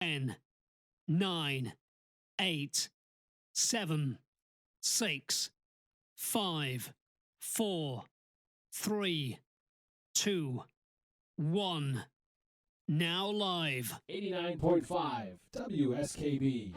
10, 9, 8, 7, 6, 5, 4, 3, 2, 1. Now live. 89.5 WSKB.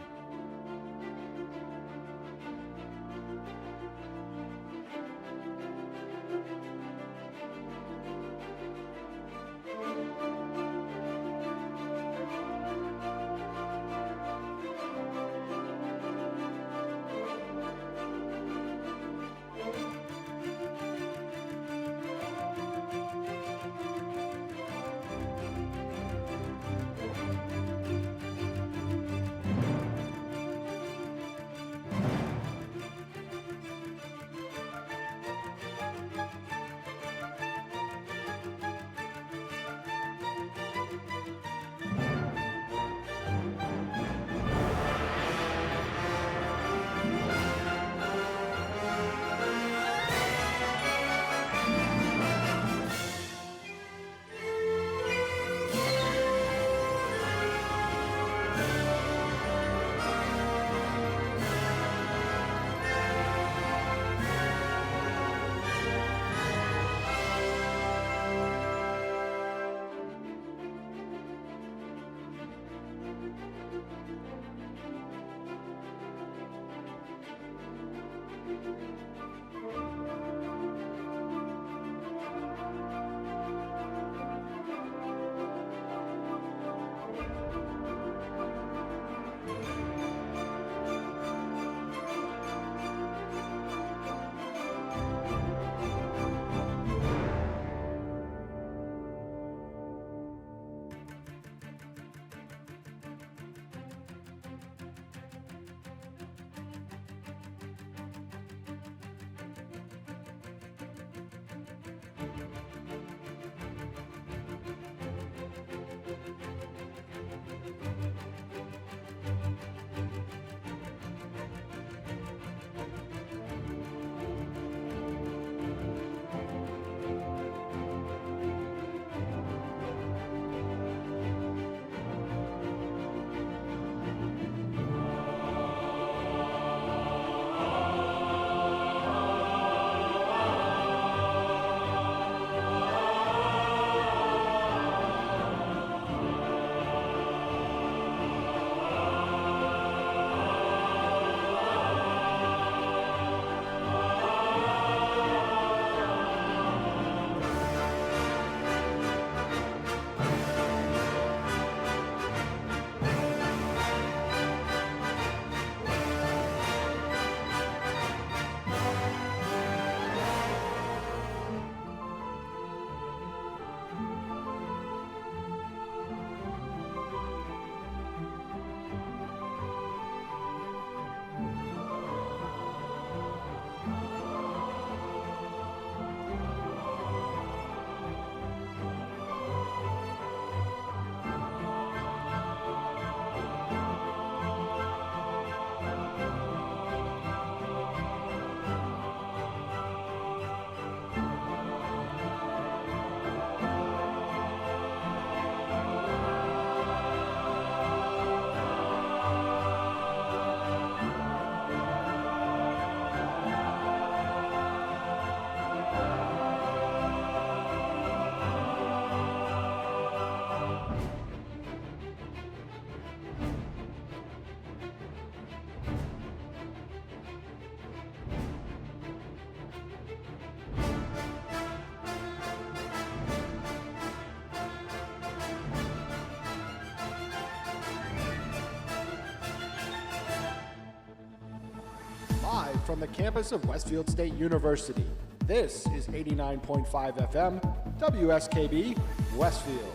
Live from the campus of Westfield State University, this is 89.5 FM, WSKB, Westfield.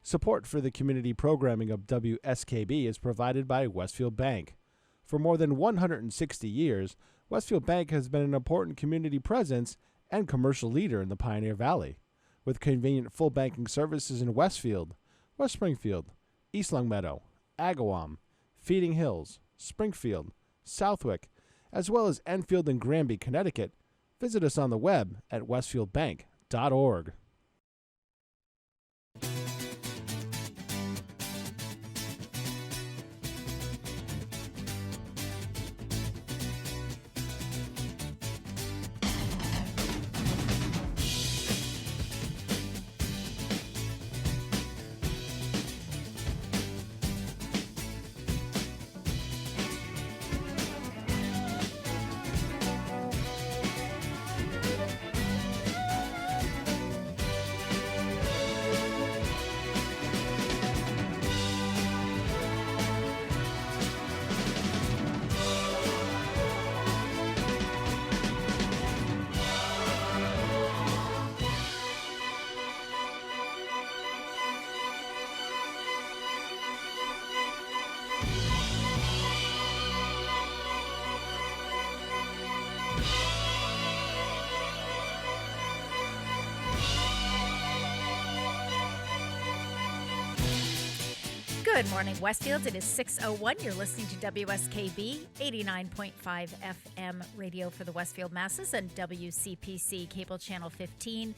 Support for the community programming of WSKB is provided by Westfield Bank. For more than 160 years, Westfield Bank has been an important community presence and commercial leader in the Pioneer Valley, with convenient full banking services in Westfield, West Springfield, East Longmeadow, Agawam, Feeding Hills, Springfield, Southwick, as well as Enfield and Granby, Connecticut. Visit us on the web at westfieldbank.org. Good morning, Westfield. It is 6:01. You're listening to WSKB 89.5 FM radio for the Westfield Masses and WCPC Cable Channel 15.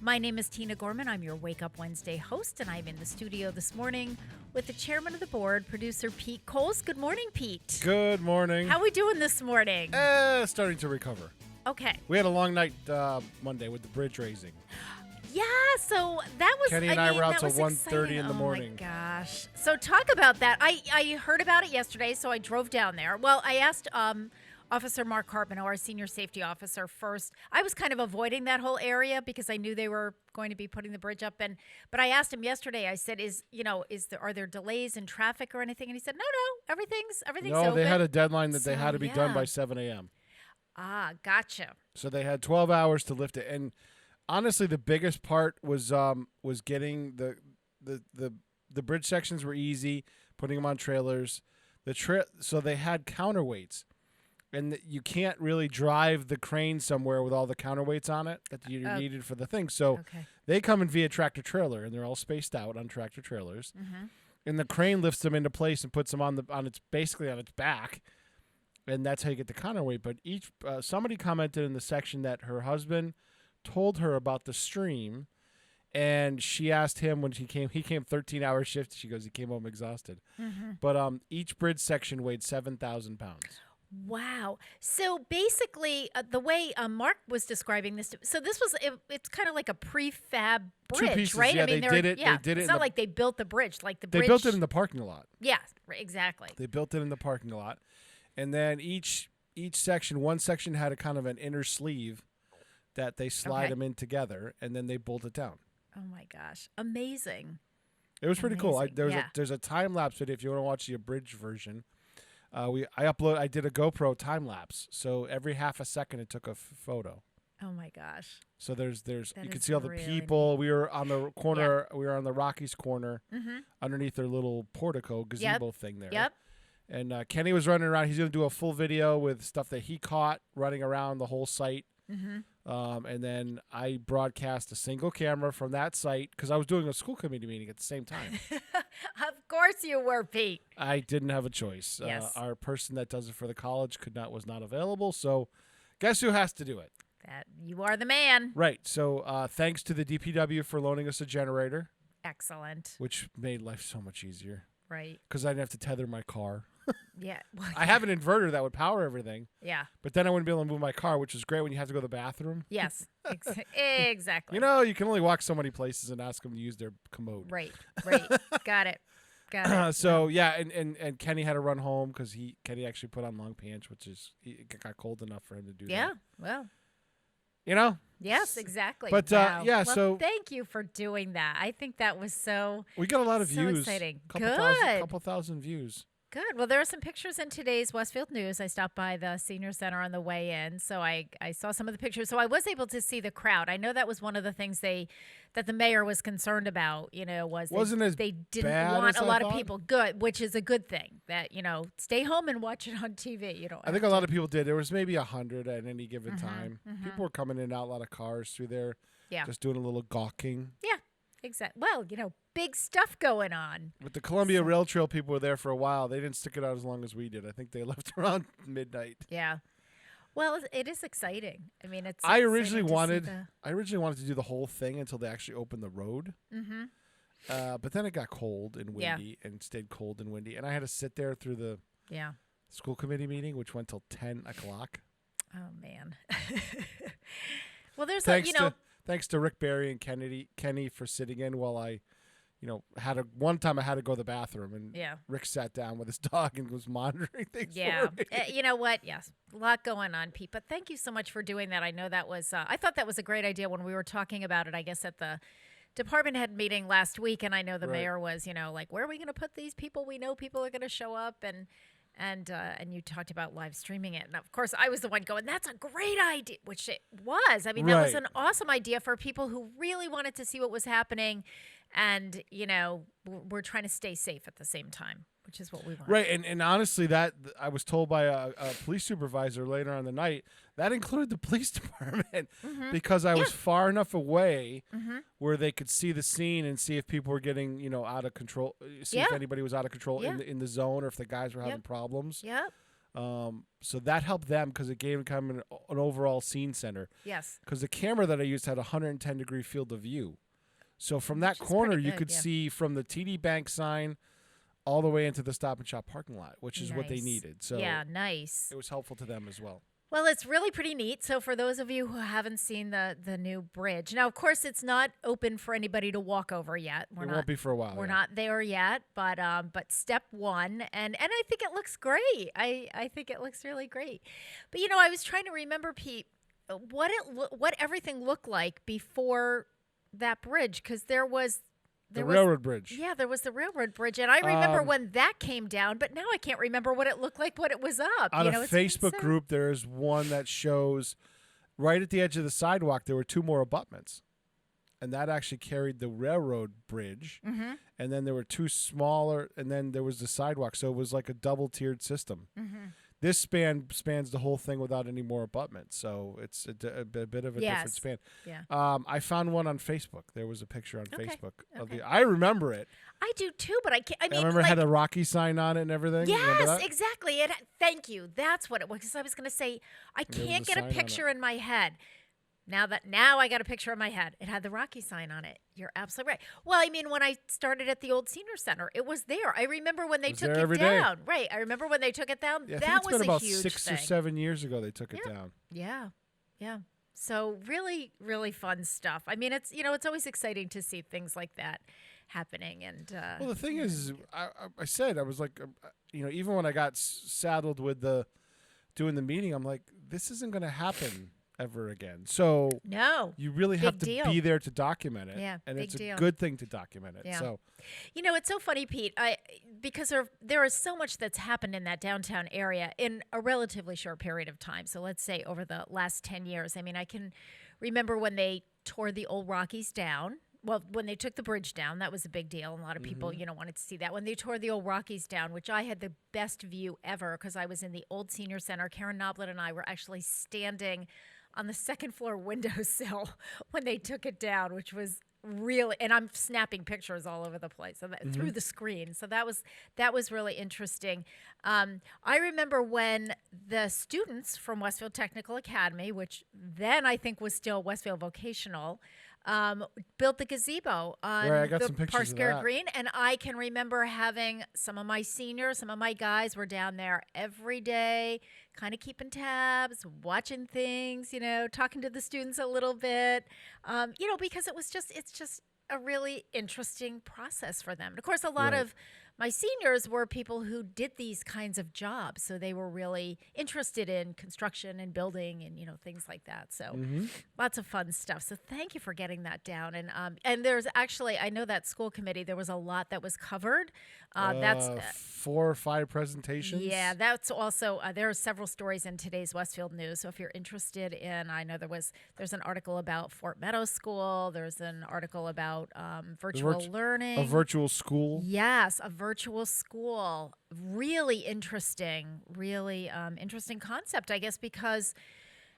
My name is Tina Gorman. I'm your Wake Up Wednesday host, and I'm in the studio this morning with the chairman of the board, producer Pete Coles. Good morning, Pete. Good morning. How are we doing this morning? Starting to recover. Okay. We had a long night Monday with the bridge raising. Yeah, so that was... Kenny and I were out till 1:30 in the morning. Oh, my gosh. So talk about that. I heard about it yesterday, so I drove down there. Well, I asked Officer Mark Carpino, our senior safety officer, first. I was kind of avoiding that whole area because I knew they were going to be putting the bridge up. But I asked him yesterday, I said, are there delays in traffic or anything? And he said, no, everything's open. No, they had a dedeadline that they had to be done by 7 a.m. Ah, gotcha. So they had 12 hours to lift it. And honestly, the biggest part was getting the bridge sections were easy, putting them on trailers. So they had counterweights, and you can't really drive the crane somewhere with all the counterweights on it that you needed for the thing. So they come in via tractor trailer, and they're all spaced out on tractor trailers. Mm-hmm. And the crane lifts them into place and puts them on its back. And that's how you get the counterweight. But somebody commented in the section that her husband told her about the stream, and she asked him when he came 13-hour shift. She goes, he came home exhausted. Mm-hmm. But each bridge section weighed 7,000 pounds. Wow. So basically, the way Mark was describing this, so this was, it's kind of like a prefab bridge, 2 pieces, right? Yeah, I mean, they did it. Yeah, they did it. It's not like they built the bridge, They built it in the parking lot. Yeah, exactly. They built it in the parking lot, and then each section, one section had a kind of an inner sleeve that they slide them in together, and then they bolt it down. Oh my gosh, amazing! It was pretty cool. There's a time lapse video if you want to watch the abridged version. I did a GoPro time lapse, so every half a second it took a photo. Oh my gosh! So you can see all the people. Neat. We were on the corner. Yeah. We were on the Rockies corner, underneath their little portico gazebo thing there. Yep. And Kenny was running around. He's going to do a full video with stuff that he caught running around the whole site. Mm-hmm. And then I broadcast a single camera from that site because I was doing a school committee meeting at the same time. Of course you were, Pete. I didn't have a choice. Yes. Our person that does it for the college was not available. So guess who has to do it? That you are the man. Right. So thanks to the DPW for loaning us a generator. Excellent. Which made life so much easier. Right. Because I didn't have to tether my car. Yeah. Well, I have an inverter that would power everything. Yeah. But then I wouldn't be able to move my car, which is great when you have to go to the bathroom. Yes. Exactly. You can only walk so many places and ask them to use their commode. Right. Got it. So, yeah, and Kenny had to run home because Kenny actually put on long pants, it got cold enough for him to do that. Yeah, well. Yes, exactly. But, well, thank you for doing that. I think that was we got a lot of views. Exciting. Couple thousand views. Good. Well, there are some pictures in today's Westfield News. I stopped by the senior center on the way in, so I saw some of the pictures. So I was able to see the crowd. I know that was one of the things that the mayor was concerned about, they didn't want a lot of people. Good, which is a good thing. That, stay home and watch it on TV. I think a lot of people did. There was maybe 100 at any given time. Mm-hmm. People were coming in and out, a lot of cars through there. Yeah. Just doing a little gawking. Yeah. Exactly. Well, big stuff going on. With the Columbia Rail Trail, people were there for a while. They didn't stick it out as long as we did. I think they left around midnight. Yeah. Well, it is exciting. I mean, it's. I originally wanted to do the whole thing until they actually opened the road. Mm-hmm. But then it got cold and windy, and stayed cold and windy, and I had to sit there through the school committee meeting, which went till 10 o'clock. Oh man. Well, there's Thanks to Rick Barry and Kenny for sitting in while I, one time I had to go to the bathroom, and Rick sat down with his dog and was monitoring things. Yeah, you know what? Yes, a lot going on, Pete. But thank you so much for doing that. I know that was. I thought that was a great idea when we were talking about it. I guess at the department head meeting last week, and I know the mayor was, like, where are we going to put these people? We know people are going to show up, and you talked about live streaming it. And, of course, I was the one going, that's a great idea, which it was. I mean, that was an awesome idea for people who really wanted to see what was happening and we're trying to stay safe at the same time, which is what we want. Right, and honestly, that I was told by a police supervisor later on the night that included the police department because I was far enough away where they could see the scene and see if people were getting out of control, see if anybody was out of control in the zone or if the guys were having problems. Yeah. So that helped them because it gave them kind of an overall scene center. Yes. Because the camera that I used had a 110-degree field of view. So from that Which is corner, pretty you good, could yeah. see from the TD Bank sign all the way into the Stop and Shop parking lot, which is what they Nice. needed. So Yeah, nice. it was helpful to them as well. Well, it's really pretty neat. So for those of you who haven't seen the new bridge, now, of course, it's not open for anybody to walk over yet. It won't be for a while. We're yeah. not there yet, but step one, and I think it looks great. I think it looks really great. But I was trying to remember, Pete, what everything looked like before that bridge, because there was the railroad bridge. Yeah, there was the railroad bridge, and I remember when that came down. But now I can't remember what it looked like when it was up. On a it's Facebook so- group, there is one that shows right at the edge of the sidewalk there were 2 more abutments, and that actually carried the railroad bridge. Mm-hmm. And then there were 2 smaller, and then there was the sidewalk. So it was like a double-tiered system. Mm-hmm. This spans the whole thing without any more abutments, so it's a bit of a different span. Yeah. I found one on Facebook. There was a picture on Facebook of Okay. the. I remember it. I do too, but I can't. I mean, I remember it had a Rocky sign on it and everything. Remember yes, that? exactly. Thank you. That's what it was. Because I was going to say, I There was can't a get a sign on picture in my head. Now I got a picture in my head. It had the Rocky sign on it. You're absolutely right. Well, I mean, when I started at the old senior center, it was there. I remember when they was took there it every day. down. Right. I remember when they took it down. Yeah, I that think it's was been a about huge 6 thing. or 7 years ago they took it down. Yeah. Yeah. So really, really fun stuff. I mean, it's it's always exciting to see things like that happening. And Well, the thing is, I said I was like, even when I got saddled with doing the meeting, I'm like, this isn't going to happen ever again. So no, you really have Big to deal. be there to document it. Yeah, and big it's a deal. good thing to document it. Yeah. So it's so funny, Pete, because there is so much that's happened in that downtown area in a relatively short period of time. So let's say over the last 10 years. I mean, I can remember when they tore the old Rockies down. Well, when they took the bridge down, that was a big deal. And a lot of people, wanted to see that. When they tore the old Rockies down, which I had the best view ever because I was in the old senior center. Karen Noblet and I were actually standing on the second floor windowsill when they took it down, which was really, and I'm snapping pictures all over the place through the screen. So that was really interesting. I remember when the students from Westfield Technical Academy, which then I think was still Westfield Vocational, built the gazebo on Right, I got the some pictures of Parscare that. Green, and I can remember having some of my seniors, some of my guys were down there every day, kind of keeping tabs, watching things, talking to the students a little bit, because it's just a really interesting process for them. And of course, a lot Right. of my seniors were people who did these kinds of jobs, so they were really interested in construction and building and things like that. So lots of fun stuff. So thank you for getting that down. And there's actually, I know that school committee, there was a lot that was covered. That's 4 or 5 presentations. yeah, that's also there are several stories in today's Westfield News. So if you're interested in, I know there's an article about Fort Meadow School. There's an article about virtual learning. A virtual school. Yes, a virtual school. Really interesting concept, I guess, because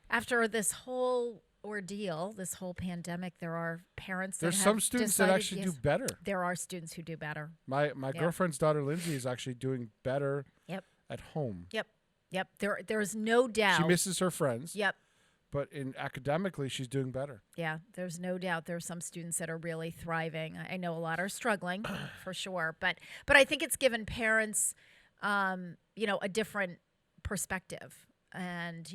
after this whole ordeal, this whole pandemic, there are parents that There's have some students that decided, actually do yes, better. There are students who do better. My girlfriend's daughter Lindsay is actually doing better Yep. at home. Yep. There's no doubt. She misses her friends. Yep. But academically, she's doing better. Yeah, there's no doubt there are some students that are really thriving. I know a lot are struggling for sure, but I think it's given parents, a different perspective, and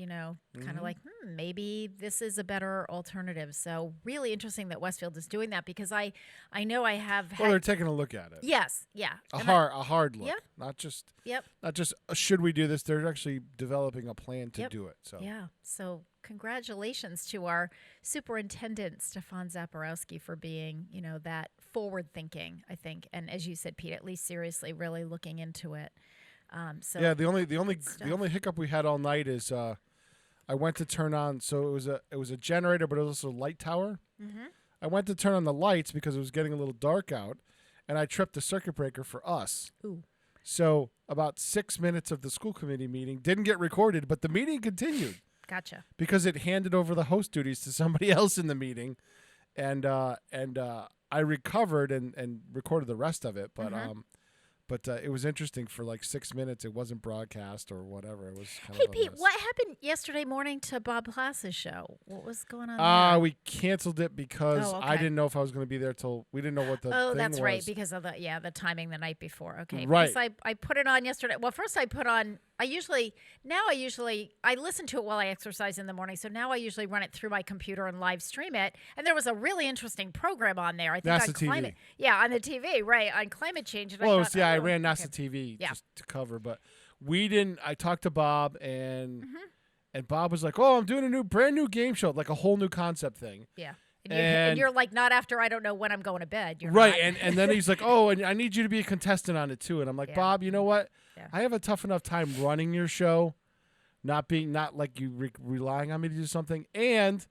kind of like maybe this is a better alternative. So really interesting that Westfield is doing that, because I know I have Well, they're had taking a look at it. yes, yeah, A and hard look. Yep. Not just Yep. should we do this? They're actually developing a plan to Yep. do it. So Yeah. So congratulations to our superintendent, Stefan Zaporowski, for being, that forward thinking, I think. And as you said, Pete, at least seriously really looking into it. So yeah, the only hiccup we had all night is I went to turn on. So it was a generator, but it was also a light tower. I went to turn on the lights because it was getting a little dark out, and I tripped the circuit breaker for us. Ooh. So about 6 minutes of the school committee meeting didn't get recorded, but the meeting continued. Gotcha. Because it handed over the host duties to somebody else in the meeting, and I recovered and recorded the rest of it, but it was interesting for like 6 minutes. It wasn't broadcast or whatever. It was kind Hey, of Pete, what happened yesterday morning to Bob Plass's show? What was going on there? We canceled it because I didn't know if I was going to be there till we didn't know what the thing was. Oh, that's right, because of the timing the night before. Okay, right. Because I put it on yesterday. Well, first I put on. I listen to it while I exercise in the morning. So now I usually run it through my computer and live stream it. And there was a really interesting program on there. I think NASA on TV. climate. Yeah, on the TV, right, on climate change. And Well, I I ran NASA TV just to cover, but we didn't. I talked to Bob and Bob was like, "Oh, I'm doing a brand new game show, like a whole new concept thing." Yeah. And you're like, not after I don't know when I'm going to bed. You're right. not. And then he's like, "Oh, and I need you to be a contestant on it too." And I'm like, Yeah. "Bob, you know what? Yeah. I have a tough enough time running your show, not like you relying on me to do something." And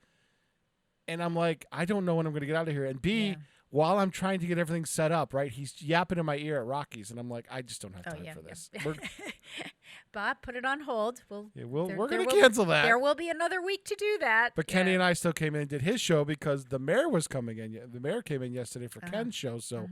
I'm like, I don't know when I'm going to get out of here. And B, while I'm trying to get everything set up, right, he's yapping in my ear at Rockies, and I'm like, I just don't have time for this. Bob, put it on hold. We're going to cancel that. There will be another week to do that. But Kenny and I still came in and did his show because the mayor was coming in. The mayor came in yesterday for Ken's show, so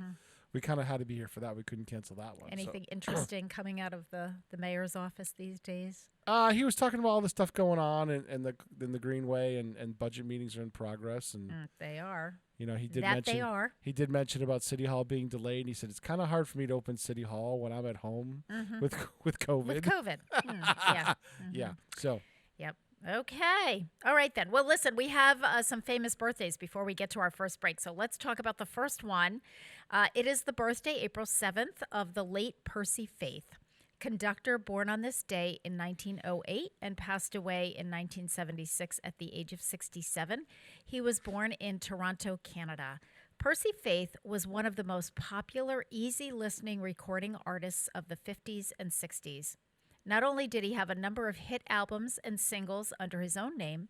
we kind of had to be here for that. We couldn't cancel that one. Anything interesting coming out of the mayor's office these days? He was talking about all the stuff going on in the Greenway, and budget meetings are in progress, and they are. You know, he did mention about City Hall being delayed, and he said it's kind of hard for me to open City Hall when I'm at home with COVID. With COVID. Yeah. Yeah. So. Yep. Okay. All right, then. Well, listen, we have some famous birthdays before we get to our first break. So let's talk about the first one. It is the birthday, April 7th, of the late Percy Faith, conductor born on this day in 1908 and passed away in 1976 at the age of 67. He was born in Toronto, Canada. Percy Faith was one of the most popular, easy-listening recording artists of the 50s and 60s. Not only did he have a number of hit albums and singles under his own name,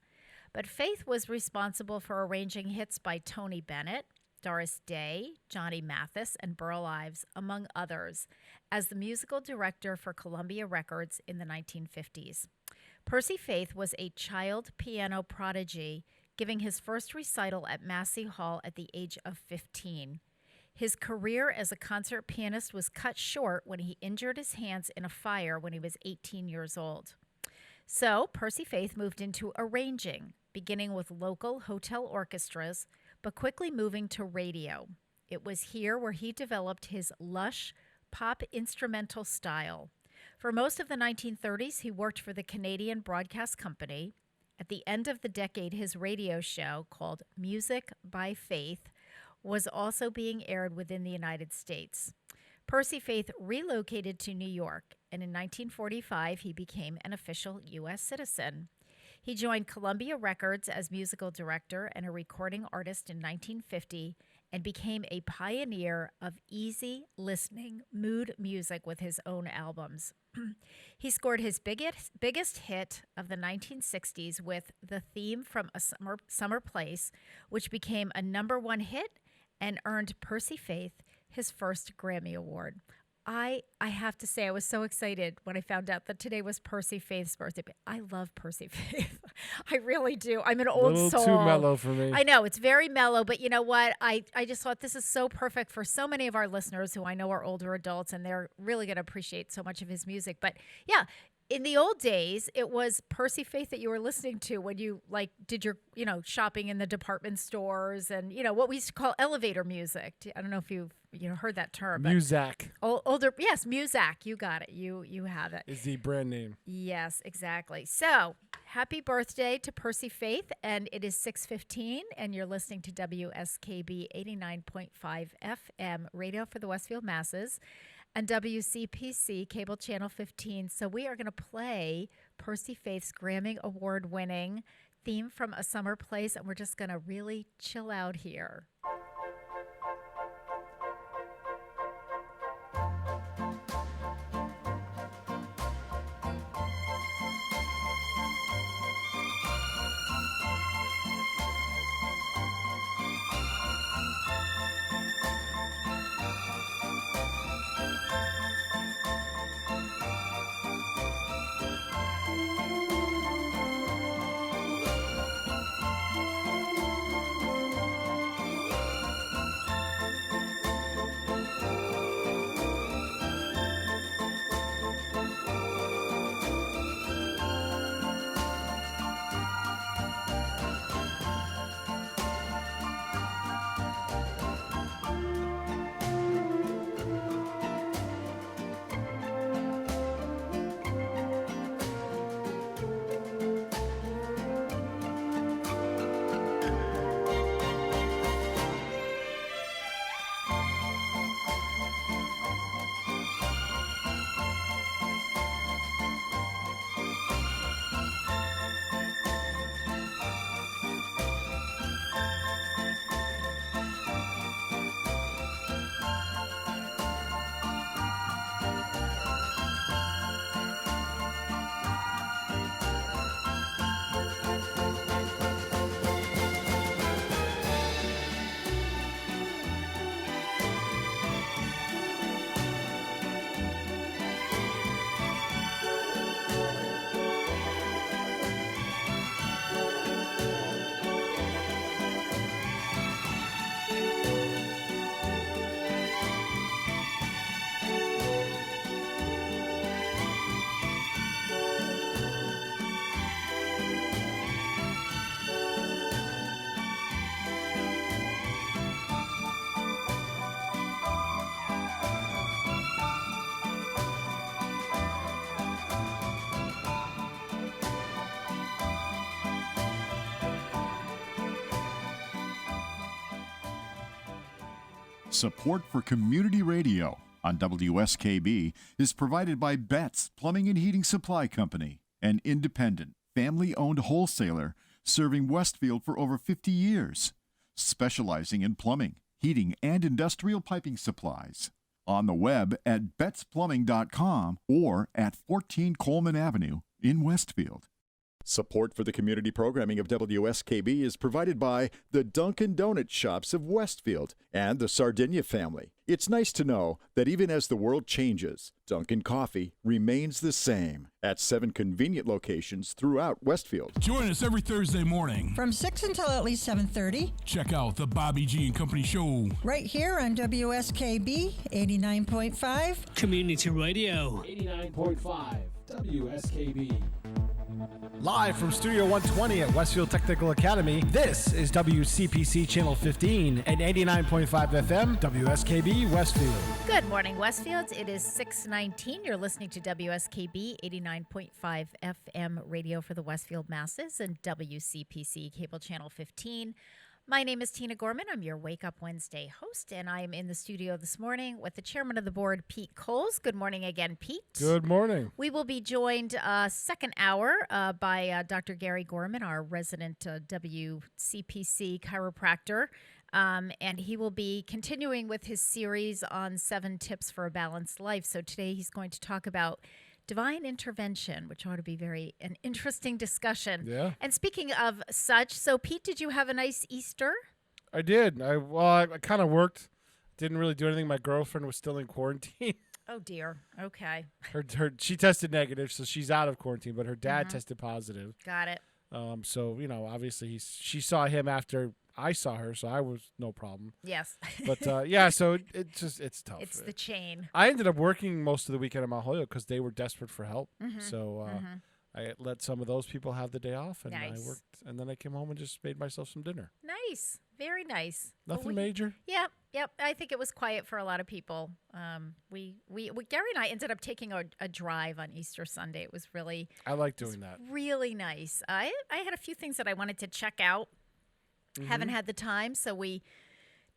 but Faith was responsible for arranging hits by Tony Bennett, Doris Day, Johnny Mathis, and Burl Ives, among others, as the musical director for Columbia Records in the 1950s. Percy Faith was a child piano prodigy, giving his first recital at Massey Hall at the age of 15. His career as a concert pianist was cut short when he injured his hands in a fire when he was 18 years old. So Percy Faith moved into arranging, beginning with local hotel orchestras, but quickly moving to radio. It was here where he developed his lush pop instrumental style. For most of the 1930s, he worked for the Canadian Broadcast Company. At the end of the decade, his radio show, called Music by Faith, was also being aired within the United States. Percy Faith relocated to New York, and in 1945, he became an official U.S. citizen. He joined Columbia Records as musical director and a recording artist in 1950 and became a pioneer of easy listening mood music with his own albums. He scored his biggest hit of the 1960s with The Theme from a Summer Place, which became a #1 hit and earned Percy Faith his first Grammy Award. I have to say, I was so excited when I found out that today was Percy Faith's birthday. I love Percy Faith. I really do. I'm an old soul. A little too mellow for me. I know, it's very mellow, but you know what? I just thought this is so perfect for so many of our listeners who I know are older adults, and they're really going to appreciate so much of his music. But yeah, in the old days, it was Percy Faith that you were listening to when you did your, shopping in the department stores and, what we used to call elevator music. I don't know if you've heard that term. Muzak. Older, yes, Muzak. You got it. You have it. Is the brand name. Yes, exactly. So, happy birthday to Percy Faith, and it is 6:15, and you're listening to WSKB 89.5 FM, radio for the Westfield Masses, and WCPC, cable channel 15. So we are going to play Percy Faith's Grammy Award-winning Theme from a Summer Place, and we're just going to really chill out here. Support for community radio on WSKB is provided by Betts Plumbing and Heating Supply Company, an independent, family-owned wholesaler serving Westfield for over 50 years, specializing in plumbing, heating, and industrial piping supplies. On the web at bettsplumbing.com or at 14 Coleman Avenue in Westfield. Support for the community programming of WSKB is provided by the Dunkin' Donut Shops of Westfield and the Sardinia family. It's nice to know that even as the world changes, Dunkin' Coffee remains the same at 7 convenient locations throughout Westfield. Join us every Thursday morning from 6 until at least 7:30. Check out the Bobby G and Company Show right here on WSKB 89.5 Community Radio. 89.5 WSKB. Live from Studio 120 at Westfield Technical Academy, this is WCPC Channel 15 and 89.5 FM, WSKB Westfield. Good morning, Westfields. It is 6:19. You're listening to WSKB 89.5 FM radio for the Westfield masses and WCPC Cable Channel 15. My name is Tina Gorman. I'm your Wake Up Wednesday host, and I am in the studio this morning with the chairman of the board, Pete Coles. Good morning again, Pete. Good morning. We will be joined second hour by Dr. Gary Gorman, our resident WCPC chiropractor, and he will be continuing with his series on 7 tips for a balanced life. So today he's going to talk about divine intervention, which ought to be an interesting discussion. Yeah. And speaking of such, so Pete, did you have a nice Easter? I did. I kind of worked. Didn't really do anything. My girlfriend was still in quarantine. Oh dear. Okay. She tested negative, so she's out of quarantine. But her dad tested positive. Got it. So obviously she saw him after I saw her, so I was no problem. Yes. But yeah, so it's tough. It's the chain. I ended up working most of the weekend at Mount Holyoke because they were desperate for help. So I let some of those people have the day off, and Nice. I worked. And then I came home and just made myself some dinner. Nice. Very nice. Nothing major. Yep. I think it was quiet for a lot of people. We Gary and I ended up taking a drive on Easter Sunday. It was really I like doing that. really nice. I had a few things that I wanted to check out. Haven't had the time, so we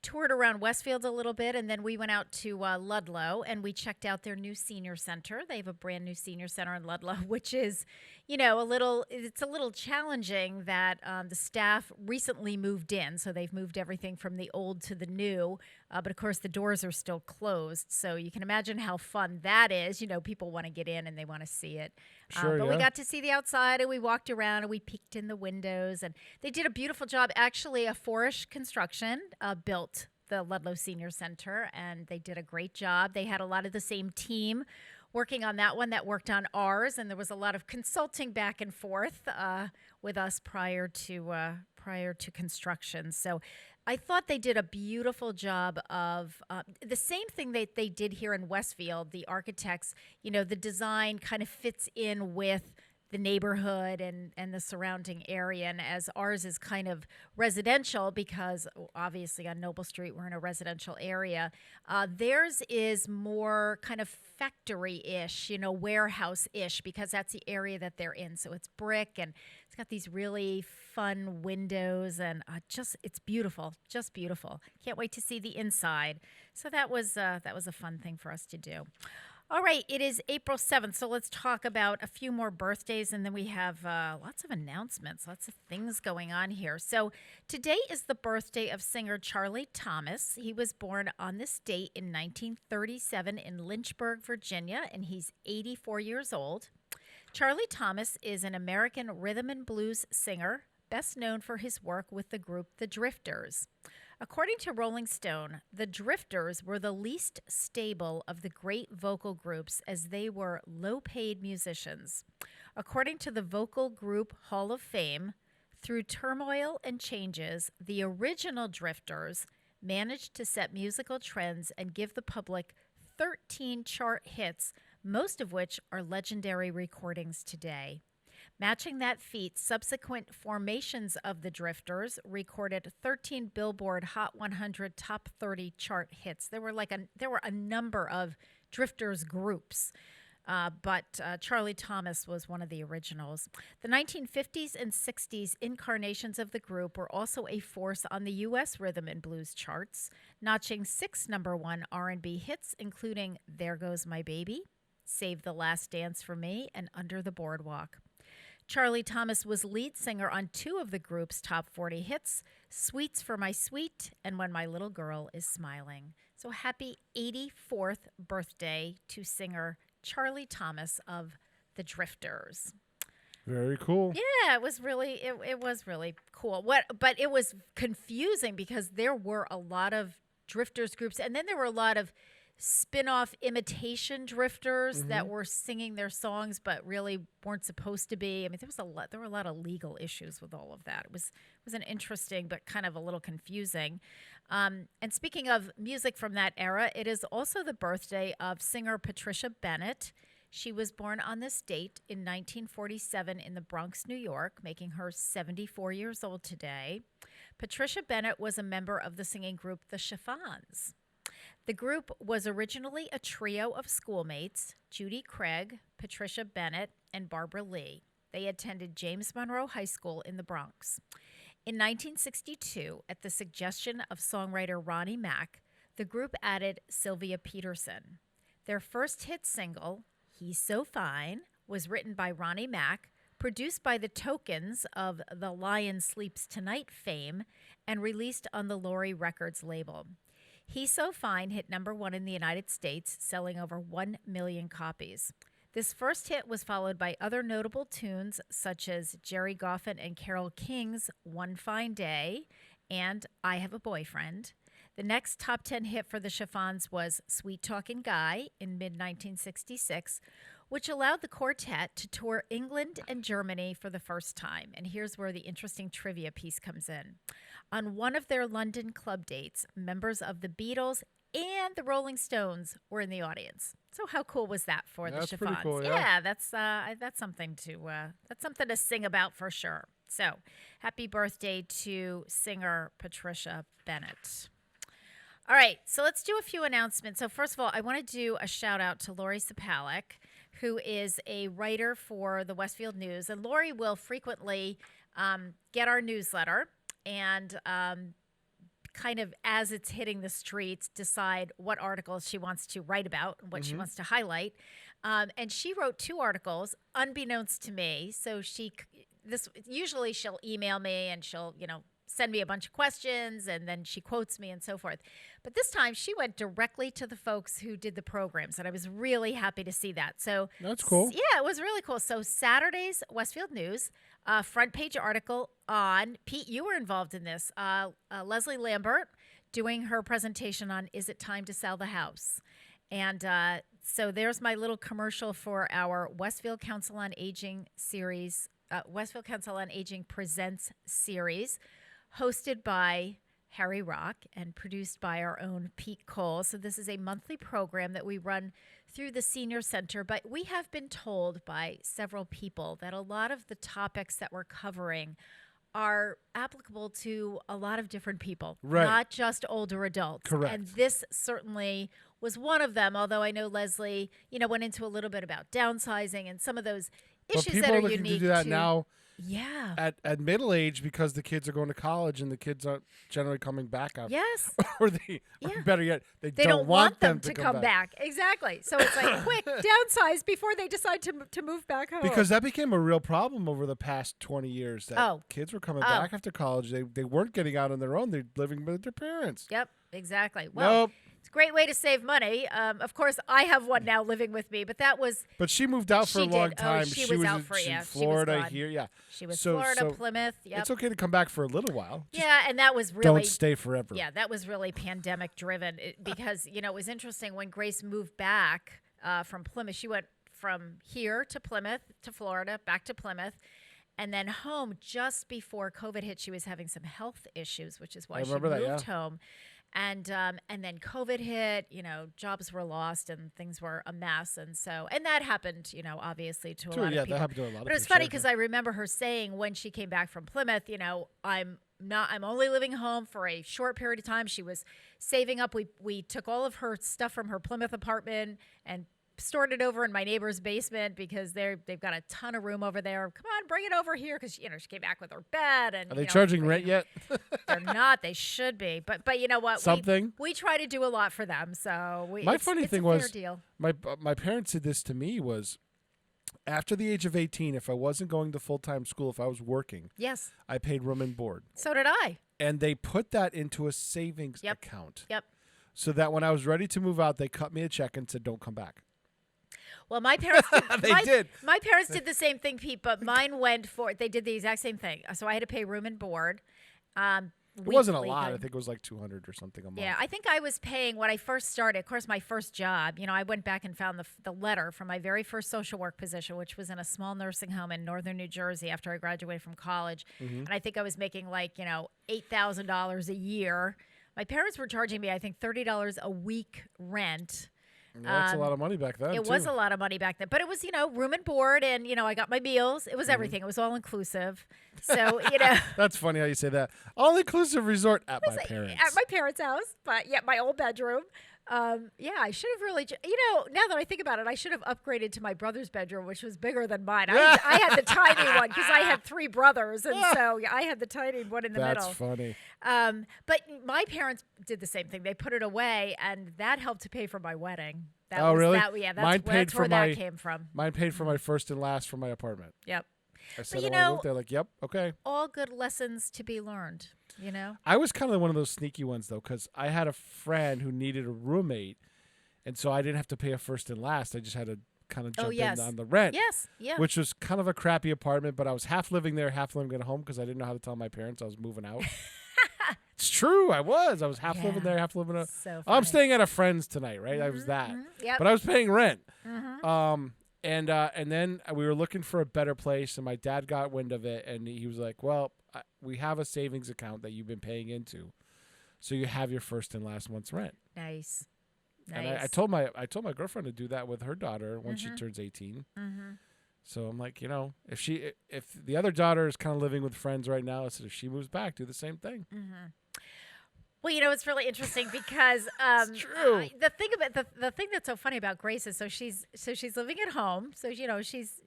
toured around Westfield a little bit, and then we went out to Ludlow, and we checked out their new senior center. They have a brand new senior center in Ludlow, which is, it's a little challenging that the staff recently moved in, so they've moved everything from the old to the new, but of course the doors are still closed, so you can imagine how fun that is. People want to get in and they want to see it. Sure, but we got to see the outside, and we walked around, and we peeked in the windows, and they did a beautiful job. Actually, a Forish Construction built the Ludlow Senior Center, and they did a great job. They had a lot of the same team working on that one that worked on ours, and there was a lot of consulting back and forth with us prior to construction. So I thought they did a beautiful job of the same thing that they did here in Westfield. The architects, the design kind of fits in with the neighborhood and the surrounding area. And as ours is kind of residential, because obviously on Noble Street we're in a residential area, theirs is more kind of factory-ish, warehouse-ish, because that's the area that they're in. So it's brick, and it's got these really fun windows, and it's beautiful, just beautiful. Can't wait to see the inside. So that was a fun thing for us to do. All right, it is April 7th, so let's talk about a few more birthdays, and then we have lots of announcements, lots of things going on here. So today is the birthday of singer Charlie Thomas. He was born on this date in 1937 in Lynchburg, Virginia, and he's 84 years old. Charlie Thomas is an American rhythm and blues singer, best known for his work with the group The Drifters. According to Rolling Stone, the Drifters were the least stable of the great vocal groups as they were low-paid musicians. According to the Vocal Group Hall of Fame, through turmoil and changes, the original Drifters managed to set musical trends and give the public 13 chart hits, most of which are legendary recordings today. Matching that feat, subsequent formations of the Drifters recorded 13 Billboard Hot 100 Top 30 chart hits. There were a number of Drifters groups. but Charlie Thomas was one of the originals. The 1950s and 60s incarnations of the group were also a force on the U.S. rhythm and blues charts, notching 6 #1 R&B hits, including There Goes My Baby, Save the Last Dance for Me, and Under the Boardwalk. Charlie Thomas was lead singer on 2 of the group's top 40 hits, Sweets for My Sweet and When My Little Girl Is Smiling. So happy 84th birthday to singer Charlie Thomas of the Drifters. Very cool. Yeah, it was really cool. But it was confusing because there were a lot of Drifters groups, and then there were a lot of spin-off imitation Drifters that were singing their songs but really weren't supposed to be. I mean, there were a lot of legal issues with all of that. It was an interesting but kind of a little confusing. And speaking of music from that era, it is also the birthday of singer Patricia Bennett. She was born on this date in 1947 in the Bronx, New York, making her 74 years old today. Patricia Bennett was a member of the singing group The Chiffons. The group was originally a trio of schoolmates, Judy Craig, Patricia Bennett, and Barbara Lee. They attended James Monroe High School in the Bronx. In 1962, at the suggestion of songwriter Ronnie Mack, the group added Sylvia Peterson. Their first hit single, He's So Fine, was written by Ronnie Mack, produced by the Tokens of the Lion Sleeps Tonight fame, and released on the Laurie Records label. He's So Fine hit #1 in the United States, selling over 1 million copies. This first hit was followed by other notable tunes such as Jerry Goffin and Carole King's One Fine Day and I Have a Boyfriend. The next top 10 hit for the Chiffons was Sweet Talkin' Guy in mid-1966, which allowed the quartet to tour England and Germany for the first time. And here's where the interesting trivia piece comes in. On one of their London club dates, members of the Beatles and the Rolling Stones were in the audience. So how cool was that for the Chiffons? Pretty cool, yeah. That's something to sing about for sure. So happy birthday to singer Patricia Bennett. All right, so let's do a few announcements. So first of all, I want to do a shout out to Lori Sapalik, who is a writer for the Westfield News. And Lori will frequently get our newsletter and kind of as it's hitting the streets, decide what articles she wants to write about and what she wants to highlight. And she wrote 2 articles unbeknownst to me. So usually she'll email me and she'll, send me a bunch of questions and then she quotes me and so forth. But this time she went directly to the folks who did the programs, and I was really happy to see that. So that's cool. Yeah, it was really cool. So Saturday's Westfield News, front page article on, Pete, you were involved in this, Leslie Lambert doing her presentation on Is It Time to Sell the House? And so there's my little commercial for our Westfield Council on Aging series, Westfield Council on Aging Presents series, hosted by Harry Rock and produced by our own Pete Cole. So this is a monthly program that we run through the Senior Center, but we have been told by several people that a lot of the topics that we're covering are applicable to a lot of different people, not just older adults. Correct. And this certainly was one of them, although I know Leslie, went into a little bit about downsizing and some of those issues that are unique to do that now. Yeah. At middle age, because the kids are going to college and the kids aren't generally coming back up. Yes. or better yet, they don't want them to come back. Exactly. So it's like quick downsize before they decide to move back home. Because that became a real problem over the past 20 years. That kids were coming back after college. They weren't getting out on their own. They're living with their parents. Yep. Exactly. Well, it's a great way to save money. Of course, I have one now living with me, but that was. But she moved out for a long time. She was out for Florida here. Yeah. She was Florida, Plymouth. Yep. It's okay to come back for a little while. Just and that was really. Don't stay forever. Yeah, that was really pandemic driven because it was interesting when Grace moved back from Plymouth. She went from here to Plymouth to Florida, back to Plymouth. And then home just before COVID hit. She was having some health issues, which is why she moved home. And then COVID hit, jobs were lost and things were a mess. And that happened, obviously to a lot of people. That happened to a lot of people. But it's funny because I remember her saying when she came back from Plymouth, I'm only living home for a short period of time. She was saving up. We took all of her stuff from her Plymouth apartment and stored it over in my neighbor's basement because they've got a ton of room over there. Come on, bring it over here because she came back with her bed. And Are they charging rent yet? They're not. They should be. But you know what? Something. We try to do a lot for them. So My funny thing was, deal. my parents did this to me was, after the age of 18, if I wasn't going to full-time school, if I was working, yes, I paid room and board. So did I. And they put that into a savings account. Yep. So that when I was ready to move out, they cut me a check and said, don't come back. Well, my parents did. My parents did the same thing, Pete, but mine they did the exact same thing. So I had to pay room and board. It wasn't a lot. I think it was like $200 or something a month. Yeah, I think I was paying when I first started. Of course, my first job, I went back and found the letter from my very first social work position, which was in a small nursing home in northern New Jersey after I graduated from college. And I think I was making like, $8,000 a year. My parents were charging me, I think, $30 a week rent. That's a lot of money back then. It was a lot of money back then, but it was, room and board, and I got my meals. It was everything. It was all inclusive. So That's funny how you say that. All inclusive resort at my parents. At my parents' house, but my old bedroom. I should have really, now that I think about it, I should have upgraded to my brother's bedroom, which was bigger than mine. I had the tiny one because I had 3 brothers, and so I had the tiny one in the middle. That's funny. But my parents did the same thing. They put it away, and that helped to pay for my wedding. Really? That's where that came from. Mine paid for my first and last for my apartment. Yep. I said I want to live there. Like, yep, okay. All good lessons to be learned, I was kind of one of those sneaky ones, though, because I had a friend who needed a roommate, and so I didn't have to pay a first and last. I just had to kind of jump in on the rent. Yes, yeah. Which was kind of a crappy apartment, but I was half living there, half living at home because I didn't know how to tell my parents I was moving out. It's true. I was half living there, half living out. So I'm staying at a friend's tonight, right? I was that. Yep. But I was paying rent. And then we were looking for a better place, and my dad got wind of it, and he was like, well, we have a savings account that you've been paying into, so you have your first and last month's rent. Nice. And I told my girlfriend to do that with her daughter once she turns 18. So I'm like, if the other daughter is kind of living with friends right now, I said if she moves back, do the same thing. Well, it's really interesting because it's true. The thing that's so funny about Grace is she's living at home. So she's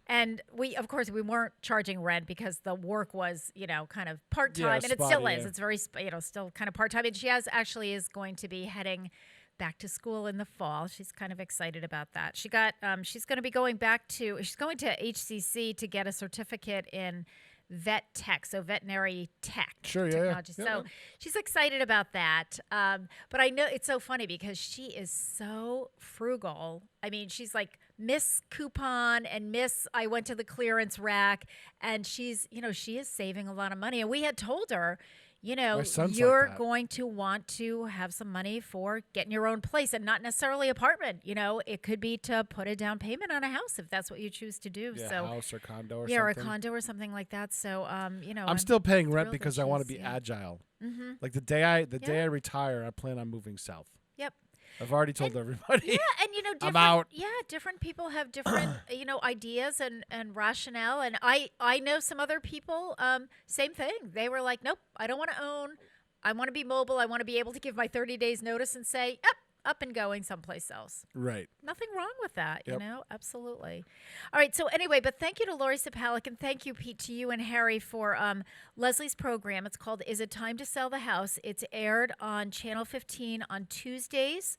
and we weren't charging rent because the work was kind of part time, and it still is. It's very still kind of part time. And she is going to be heading back to school in the fall. She's kind of excited about that. She's going to be going to HCC to get a certificate in vet tech, so veterinary tech technology. Yeah. So she's excited about that. But I know it's so funny because she is so frugal. I mean, she's like Miss Coupon and Miss I went to the clearance rack, and she is saving a lot of money. And we had told her, you're going to want to have some money for getting your own place, and not necessarily apartment. It could be to put a down payment on a house if that's what you choose to do. Yeah, house or condo or something. Yeah, or a condo or something like that. So, I'm still paying rent because I want to be agile. Mm-hmm. Like the day I retire, I plan on moving south. Yep. I've already told everybody. Yeah, and I'm out. Yeah, different people have different ideas and rationale. And I know some other people, same thing. They were like, nope, I don't want to own. I want to be mobile. I want to be able to give my 30 days notice and say, yep, up and going someplace else. Right. Nothing wrong with that, Yep. Absolutely. All right, so anyway, but thank you to Lori Sapalik, and thank you, Pete, to you and Harry for Leslie's program. It's called Is It Time to Sell the House? It's aired on Channel 15 on Tuesdays,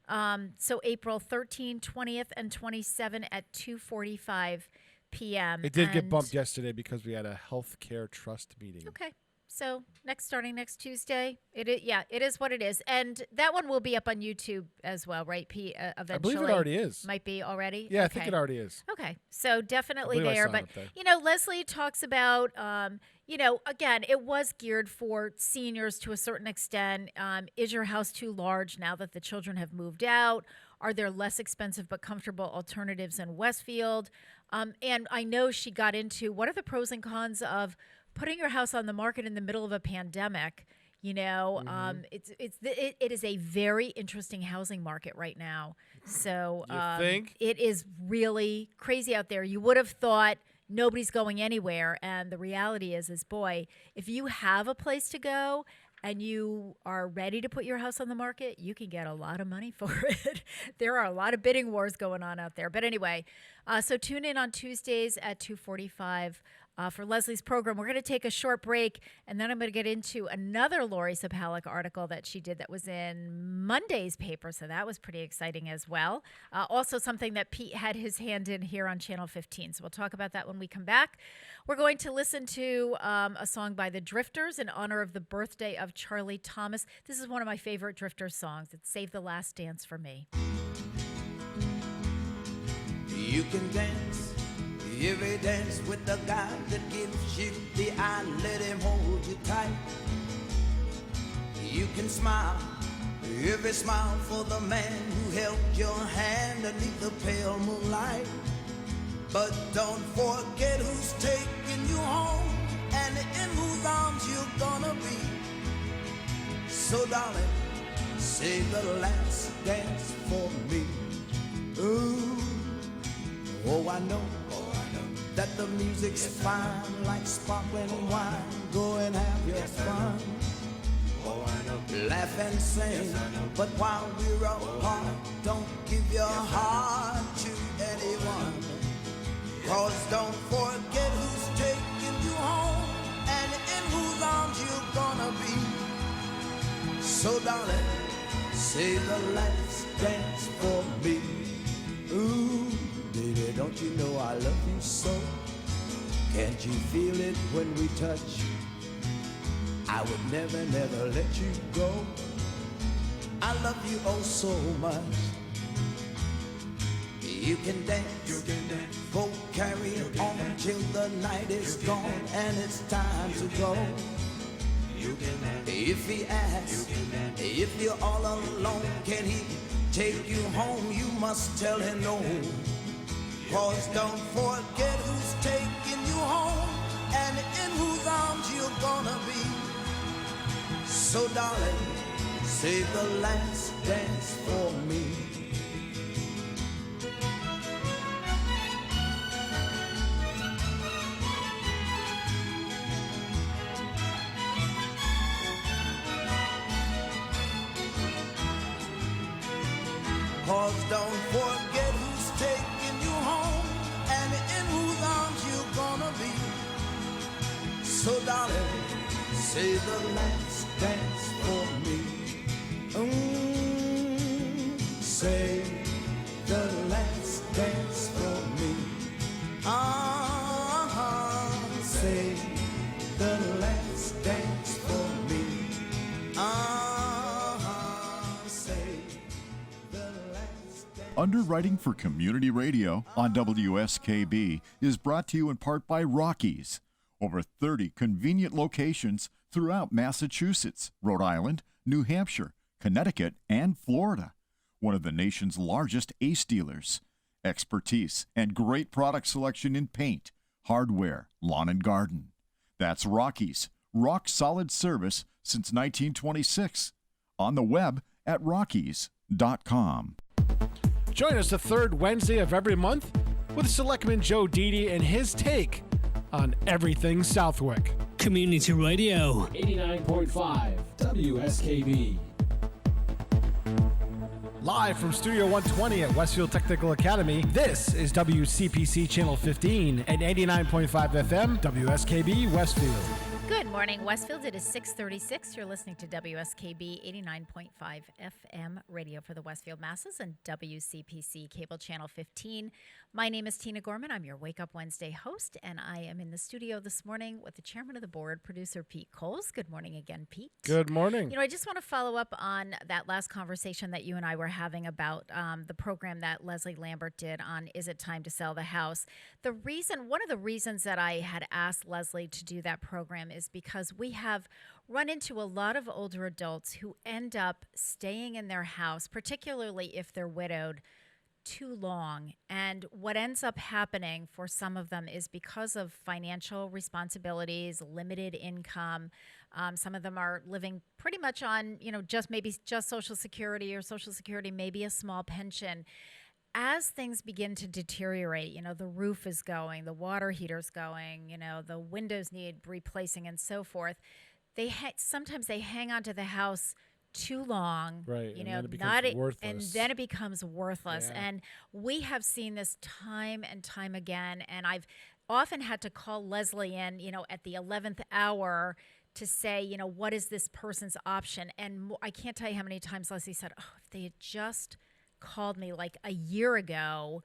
so April 13, 20th, and 27 at 2:45 p.m. It did get bumped yesterday because we had a healthcare trust meeting. Okay. So starting next Tuesday, it is what it is, and that one will be up on YouTube as well, right, Pete? Eventually, I believe it already is. Might be already. Yeah, okay. I think it already is. Okay, so definitely I there. saw But it there. Leslie talks about, again, it was geared for seniors to a certain extent. Is your house too large now that the children have moved out? Are there less expensive but comfortable alternatives in Westfield? And I know she got into what are the pros and cons of putting your house on the market in the middle of a pandemic. It is a very interesting housing market right now. So You think? It is really crazy out there. You would have thought nobody's going anywhere, and the reality is boy, if you have a place to go and you are ready to put your house on the market, you can get a lot of money for it. There are a lot of bidding wars going on out there. But anyway, so tune in on Tuesdays at 2:45 for Leslie's program. We're going to take a short break, and then I'm going to get into another Lori Sapalik article that she did that was in Monday's paper, so that was pretty exciting as well. Also something that Pete had his hand in here on Channel 15, so we'll talk about that when we come back. We're going to listen to a song by the Drifters in honor of the birthday of Charlie Thomas. This is one of my favorite Drifters songs. It's Save the Last Dance for Me. You can dance every dance with the guy that gives you the eye, let him hold you tight. You can smile every smile for the man who held your hand beneath the pale moonlight. But don't forget who's taking you home and in whose arms you're gonna be. So darling, save the last dance for me. Ooh, oh I know that the music's fine like sparkling wine. Go and have your fun. Laugh and sing, but while we're apart, don't give your heart to anyone. Cause don't forget who's taking you home and in whose arms you're gonna be. So darling, save the last dance for me. Ooh, baby, don't you know I love you so? Can't you feel it when we touch? I would never, never let you go. I love you oh so much. You can dance, go carry it on till the night is gone and it's time to go. If he asks, if you're all alone, can he take you home? You must tell him no. Cause don't forget who's taking you home and in whose arms you're gonna be. So darling, save the last dance for me. Cause don't forget who's taking you home and in whose arms you're gonna be. So darling, save the last dance for me. Save the last dance for me. Save the last dance for me. Save the last dance. Underwriting for Community Radio on WSKB is brought to you in part by Rockies. Over 30 convenient locations throughout Massachusetts, Rhode Island, New Hampshire, Connecticut, and Florida. One of the nation's largest ACE dealers. Expertise and great product selection in paint, hardware, lawn and garden. That's Rockies. Rock solid service since 1926. On the web at rockies.com. Join us the third Wednesday of every month with Selectman Joe Didi and his take on everything Southwick. Community Radio. 89.5 WSKB. Live from Studio 120 at Westfield Technical Academy, this is WCPC Channel 15 and 89.5 FM, WSKB Westfield. Good morning, Westfield. It is 6:36. You're listening to WSKB 89.5 FM radio for the Westfield masses and WCPC Cable Channel 15. My name is Tina Gorman. I'm your Wake Up Wednesday host, and I am in the studio this morning with the chairman of the board, producer Pete Coles. Good morning again, Pete. Good morning. You know, I just want to follow up on that last conversation that you and I were having about the program that Leslie Lambert did on Is It Time to Sell the House? One of the reasons that I had asked Leslie to do that program is because we have run into a lot of older adults who end up staying in their house, particularly if they're widowed, too long. And what ends up happening for some of them is because of financial responsibilities, limited income. Some of them are living pretty much on, just Social Security or Social Security, maybe a small pension. As things begin to deteriorate, the roof is going, the water heater's going, the windows need replacing and so forth, sometimes they hang on to the house too long, Right, you and know, then it becomes and worthless. then it becomes worthless. Yeah. And we have seen this time and time again. And I've often had to call Leslie in, at the 11th hour to say, what is this person's option? And I can't tell you how many times Leslie said, oh, if they had just called me like a year ago,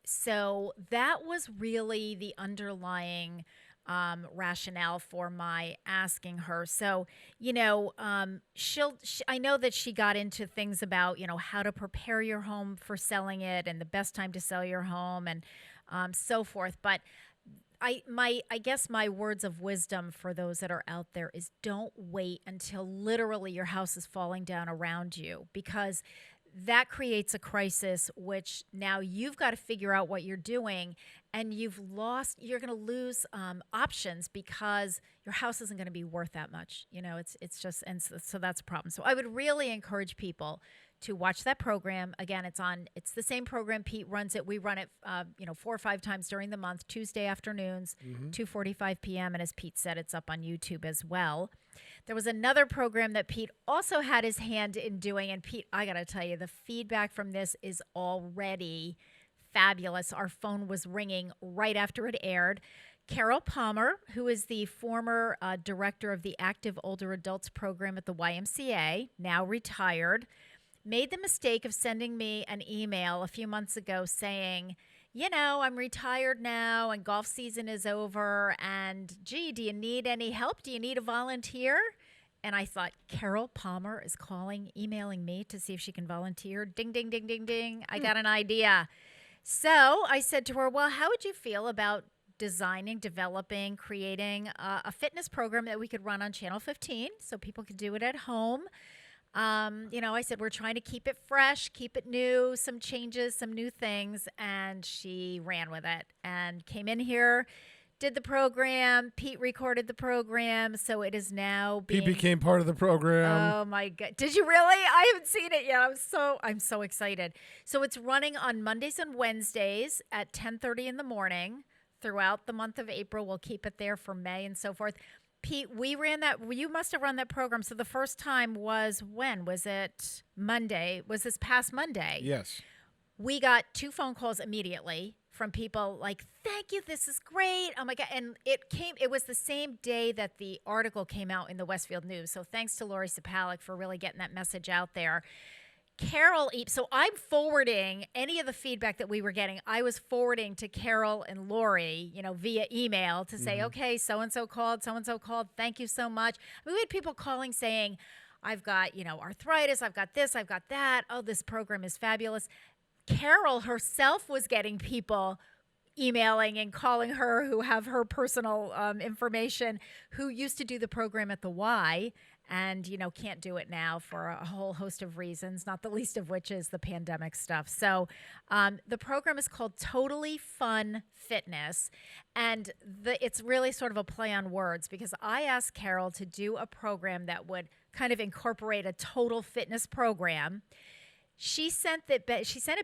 so that was really the underlying rationale for my asking her. So, I know that she got into things about, how to prepare your home for selling it and the best time to sell your home and so forth. But I guess my words of wisdom for those that are out there is don't wait until literally your house is falling down around you, because that creates a crisis, which now you've got to figure out what you're doing, and you're going to lose options because your house isn't going to be worth that much. It's just, and so that's a problem. So I would really encourage people to watch that program. Again, it's the same program. Pete runs it. We run it, 4 or 5 times during the month, Tuesday afternoons, 2:45 p.m. And as Pete said, it's up on YouTube as well. There was another program that Pete also had his hand in doing. And Pete, I got to tell you, the feedback from this is already fabulous. Our phone was ringing right after it aired. Carol Palmer, who is the former director of the Active Older Adults program at the YMCA, now retired, made the mistake of sending me an email a few months ago saying, I'm retired now and golf season is over, and gee, do you need any help? Do you need a volunteer? And I thought, Carol Palmer is emailing me to see if she can volunteer. Ding, ding, ding, ding, ding. I got an idea. So I said to her, well, how would you feel about designing, developing, creating a fitness program that we could run on Channel 15 so people could do it at home? I said, we're trying to keep it fresh, keep it new, some changes, some new things. And she ran with it and came in here, did the program. Pete recorded the program. So it is now He became part of the program. Oh my God. Did you really? I haven't seen it yet. I'm so excited. So it's running on Mondays and Wednesdays at 10:30 in the morning throughout the month of April. We'll keep it there for May and so forth. Pete, we ran that. You must have run that program. So the first time was when? Was it Monday? Was this past Monday? Yes. We got 2 phone calls immediately from people like, thank you, this is great. Oh my God. And it was the same day that the article came out in the Westfield News. So thanks to Lori Sapalik for really getting that message out there. Carol, so I'm forwarding any of the feedback that we were getting. I was forwarding to Carol and Lori, via email to say, okay, so-and-so called. Thank you so much. We had people calling saying, I've got, arthritis. I've got this. I've got that. Oh, this program is fabulous. Carol herself was getting people emailing and calling her who have her personal information, who used to do the program at the Y and, can't do it now for a whole host of reasons, not the least of which is the pandemic stuff. So the program is called Totally Fun Fitness, and it's really sort of a play on words, because I asked Carol to do a program that would kind of incorporate a total fitness program. She sent it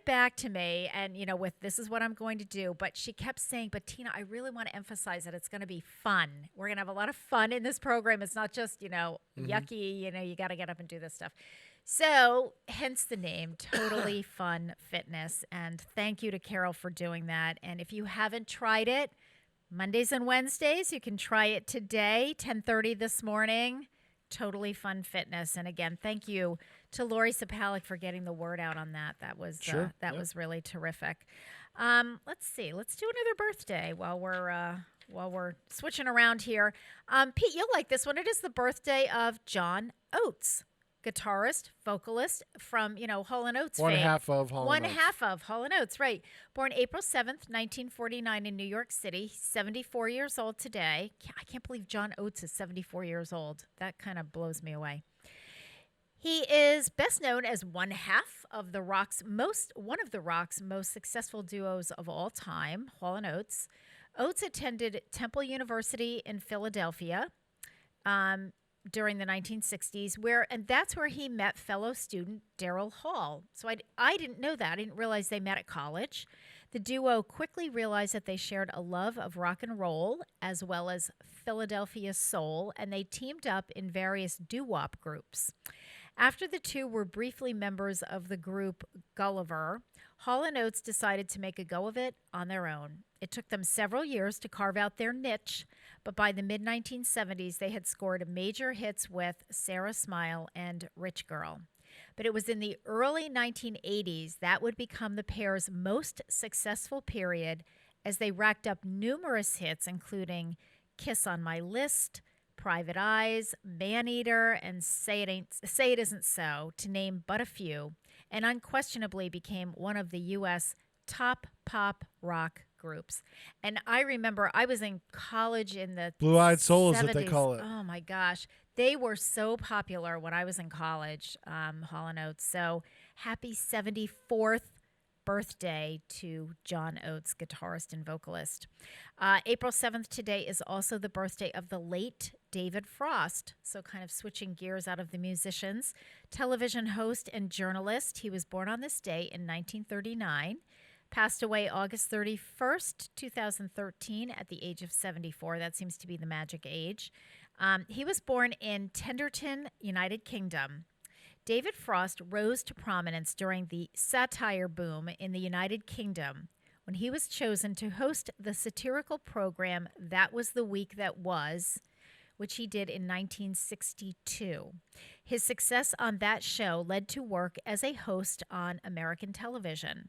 back to me, and with this is what I'm going to do. But she kept saying, "But Tina, I really want to emphasize that it's going to be fun. We're going to have a lot of fun in this program. It's not just yucky. You got to get up and do this stuff." So, hence the name, Totally Fun Fitness. And thank you to Carol for doing that. And if you haven't tried it, Mondays and Wednesdays, you can try it today, 10:30 this morning. Totally Fun Fitness. And again, thank you to Lori Sapalik for getting the word out on that. That was was really terrific. Let's see. Let's do another birthday while we're switching around here. Pete, you'll like this one. It is the birthday of John Oates, guitarist, vocalist from, Hall & Oates fame. One half of Hall & Oates. One half of Hall & Oates, right. Born April 7th, 1949 in New York City. He's 74 years old today. I can't believe John Oates is 74 years old. That kind of blows me away. He is best known as one of the Rock's most successful duos of all time, Hall & Oates. Oates attended Temple University in Philadelphia. during the 1960s, and that's where he met fellow student Daryl Hall. So I didn't know that. I didn't realize they met at college. The duo quickly realized that they shared a love of rock and roll as well as Philadelphia soul, and they teamed up in various doo-wop groups. After the two were briefly members of the group Gulliver, Hall and Oates decided to make a go of it on their own. It took them several years to carve out their niche, but by the mid-1970s, they had scored major hits with Sarah Smile and Rich Girl. But it was in the early 1980s that would become the pair's most successful period, as they racked up numerous hits, including Kiss on My List, Private Eyes, Maneater, and Say It Isn't So, to name but a few, and unquestionably became one of the U.S. top pop rock groups. And I remember I was in college in the Blue-Eyed Soul 70s. is what they call it. Oh, my gosh. They were so popular when I was in college, Hall & Oates. So happy 74th birthday to John Oates, guitarist and vocalist. April 7th today is also the birthday of the late David Frost. So kind of switching gears out of the musicians. Television host and journalist. He was born on this day in 1939. Passed away August 31st, 2013 at the age of 74. That seems to be the magic age. He was born in Tenderton, United Kingdom. David Frost rose to prominence during the satire boom in the United Kingdom when he was chosen to host the satirical program That Was the Week That Was, which he did in 1962. His success on that show led to work as a host on American television.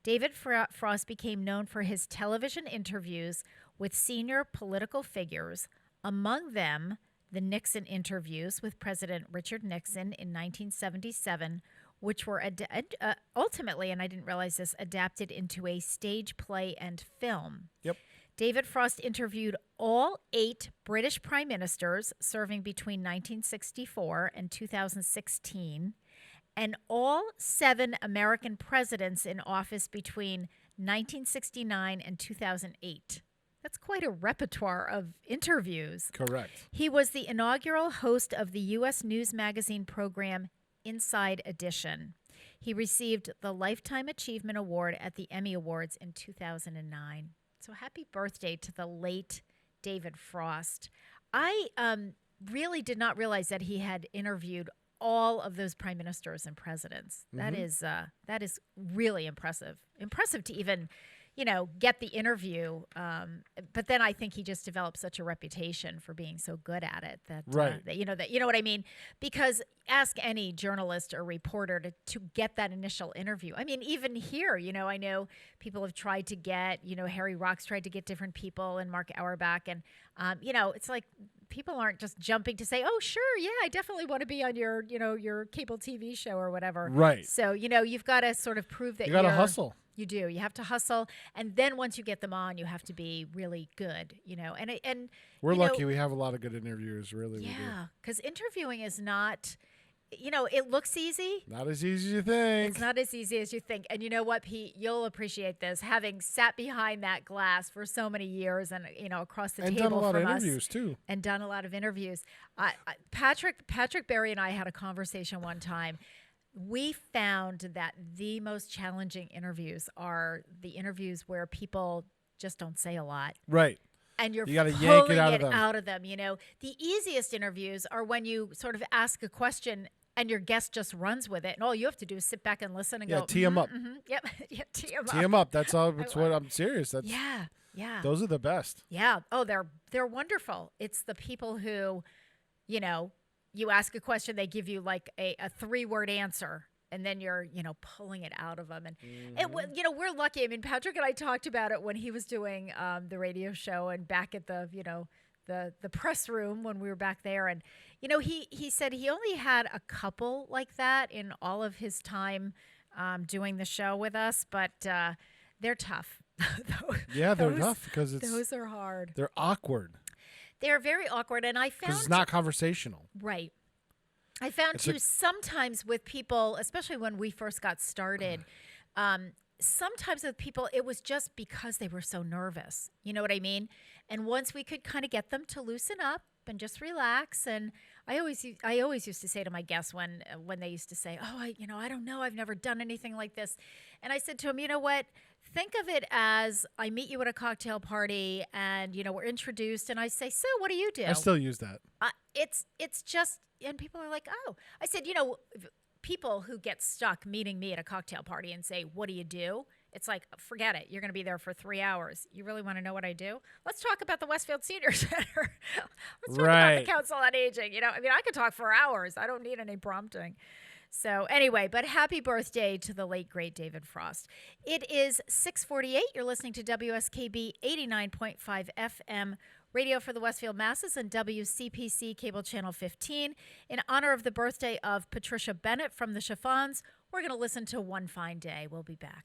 David Frost became known for his television interviews with senior political figures, among them the Nixon interviews with President Richard Nixon in 1977, which were ultimately, and I didn't realize this, adapted into a stage play and film. Yep. David Frost interviewed all 8 British prime ministers serving between 1964 and 2016, and all 7 American presidents in office between 1969 and 2008. That's quite a repertoire of interviews. Correct. He was the inaugural host of the U.S. news magazine program Inside Edition. He received the Lifetime Achievement Award at the Emmy Awards in 2009. So happy birthday to the late David Frost. I really did not realize that he had interviewed all of those prime ministers and presidents. Mm-hmm. That is really impressive. Impressive to even, get the interview. But then I think he just developed such a reputation for being so good at it that, right. that you know what I mean? Because ask any journalist or reporter to get that initial interview. I mean, even here, I know people have tried to get, Harry Rock's tried to get different people and Mark Auerbach. And, it's like people aren't just jumping to say, oh, sure, yeah, I definitely want to be on your, your cable TV show or whatever. Right. So, you've got to sort of prove that you got to hustle. You do. You have to hustle, and then once you get them on, you have to be really good. And we're lucky we have a lot of good interviewers. Really, we do. Yeah, because interviewing is not. It looks easy. Not as easy as you think. It's not as easy as you think. And you know what, Pete? You'll appreciate this, having sat behind that glass for so many years, and across the and table done a lot from of us, interviews too. and done a lot of interviews. Patrick Berry and I had a conversation one time. We found that the most challenging interviews are the interviews where people just don't say a lot. Right. And you're you gotta pulling yank it out of them. The easiest interviews are when you sort of ask a question and your guest just runs with it, and all you have to do is sit back and listen and go, tee them up. Mm-hmm, yep, yeah, tee them up. Tee them up. That's all. That's what I'm serious. That's yeah. Those are the best. Yeah. Oh, they're wonderful. It's the people who, you ask a question, they give you like a 3-word answer, and then you're, pulling it out of them. And, we're lucky. I mean, Patrick and I talked about it when he was doing the radio show and back at the, the press room when we were back there. And, he said he only had a couple like that in all of his time doing the show with us, but they're tough. They're tough because those are hard. They're awkward. They're very awkward, and I found because it's not conversational. Right. I found too sometimes with people, especially when we first got started, sometimes with people it was just because they were so nervous. You know what I mean? And once we could kind of get them to loosen up and just relax. And I always used to say to my guests when they used to say, "Oh, I don't know, I've never done anything like this," and I said to them, "You know what? Think of it as I meet you at a cocktail party, and we're introduced, and I say, so what do you do?" I still use that. It's just, and people are like, "Oh," I said, people who get stuck meeting me at a cocktail party and say, "What do you do?" It's like, forget it. You're going to be there for 3 hours. You really want to know what I do? Let's talk about the Westfield Senior Center. Let's talk about the Council on Aging. I could talk for hours. I don't need any prompting. So anyway, but happy birthday to the late, great David Frost. It is 6:48. You're listening to WSKB 89.5 FM, radio for the Westfield Masses, and WCPC Cable Channel 15. In honor of the birthday of Patricia Bennett from the Chiffons, we're going to listen to One Fine Day. We'll be back.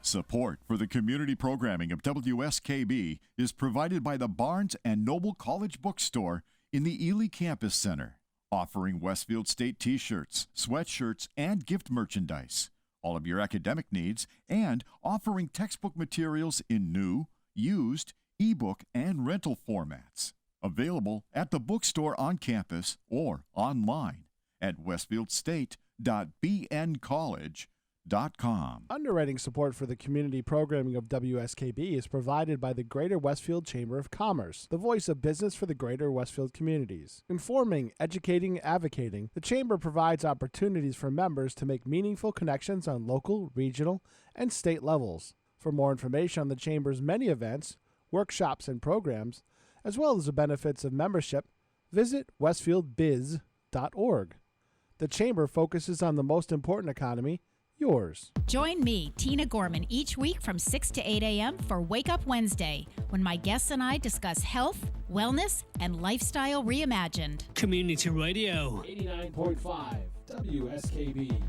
Support for the community programming of WSKB is provided by the Barnes & Noble College Bookstore in the Ely Campus Center, offering Westfield State t-shirts, sweatshirts, and gift merchandise, all of your academic needs, and offering textbook materials in new, used, ebook, and rental formats. Available at the bookstore on campus or online at westfieldstate.bncollege.com. Underwriting support for the community programming of WSKB is provided by the Greater Westfield Chamber of Commerce, the voice of business for the Greater Westfield communities. Informing, educating, advocating, the Chamber provides opportunities for members to make meaningful connections on local, regional, and state levels. For more information on the Chamber's many events, workshops, and programs, as well as the benefits of membership, visit westfieldbiz.org. The Chamber focuses on the most important economy, yours. Join me, Tina Gorman, each week from 6 to 8 a.m. for Wake Up Wednesday, when my guests and I discuss health, wellness, and lifestyle reimagined. Community Radio. 89.5 WSKB.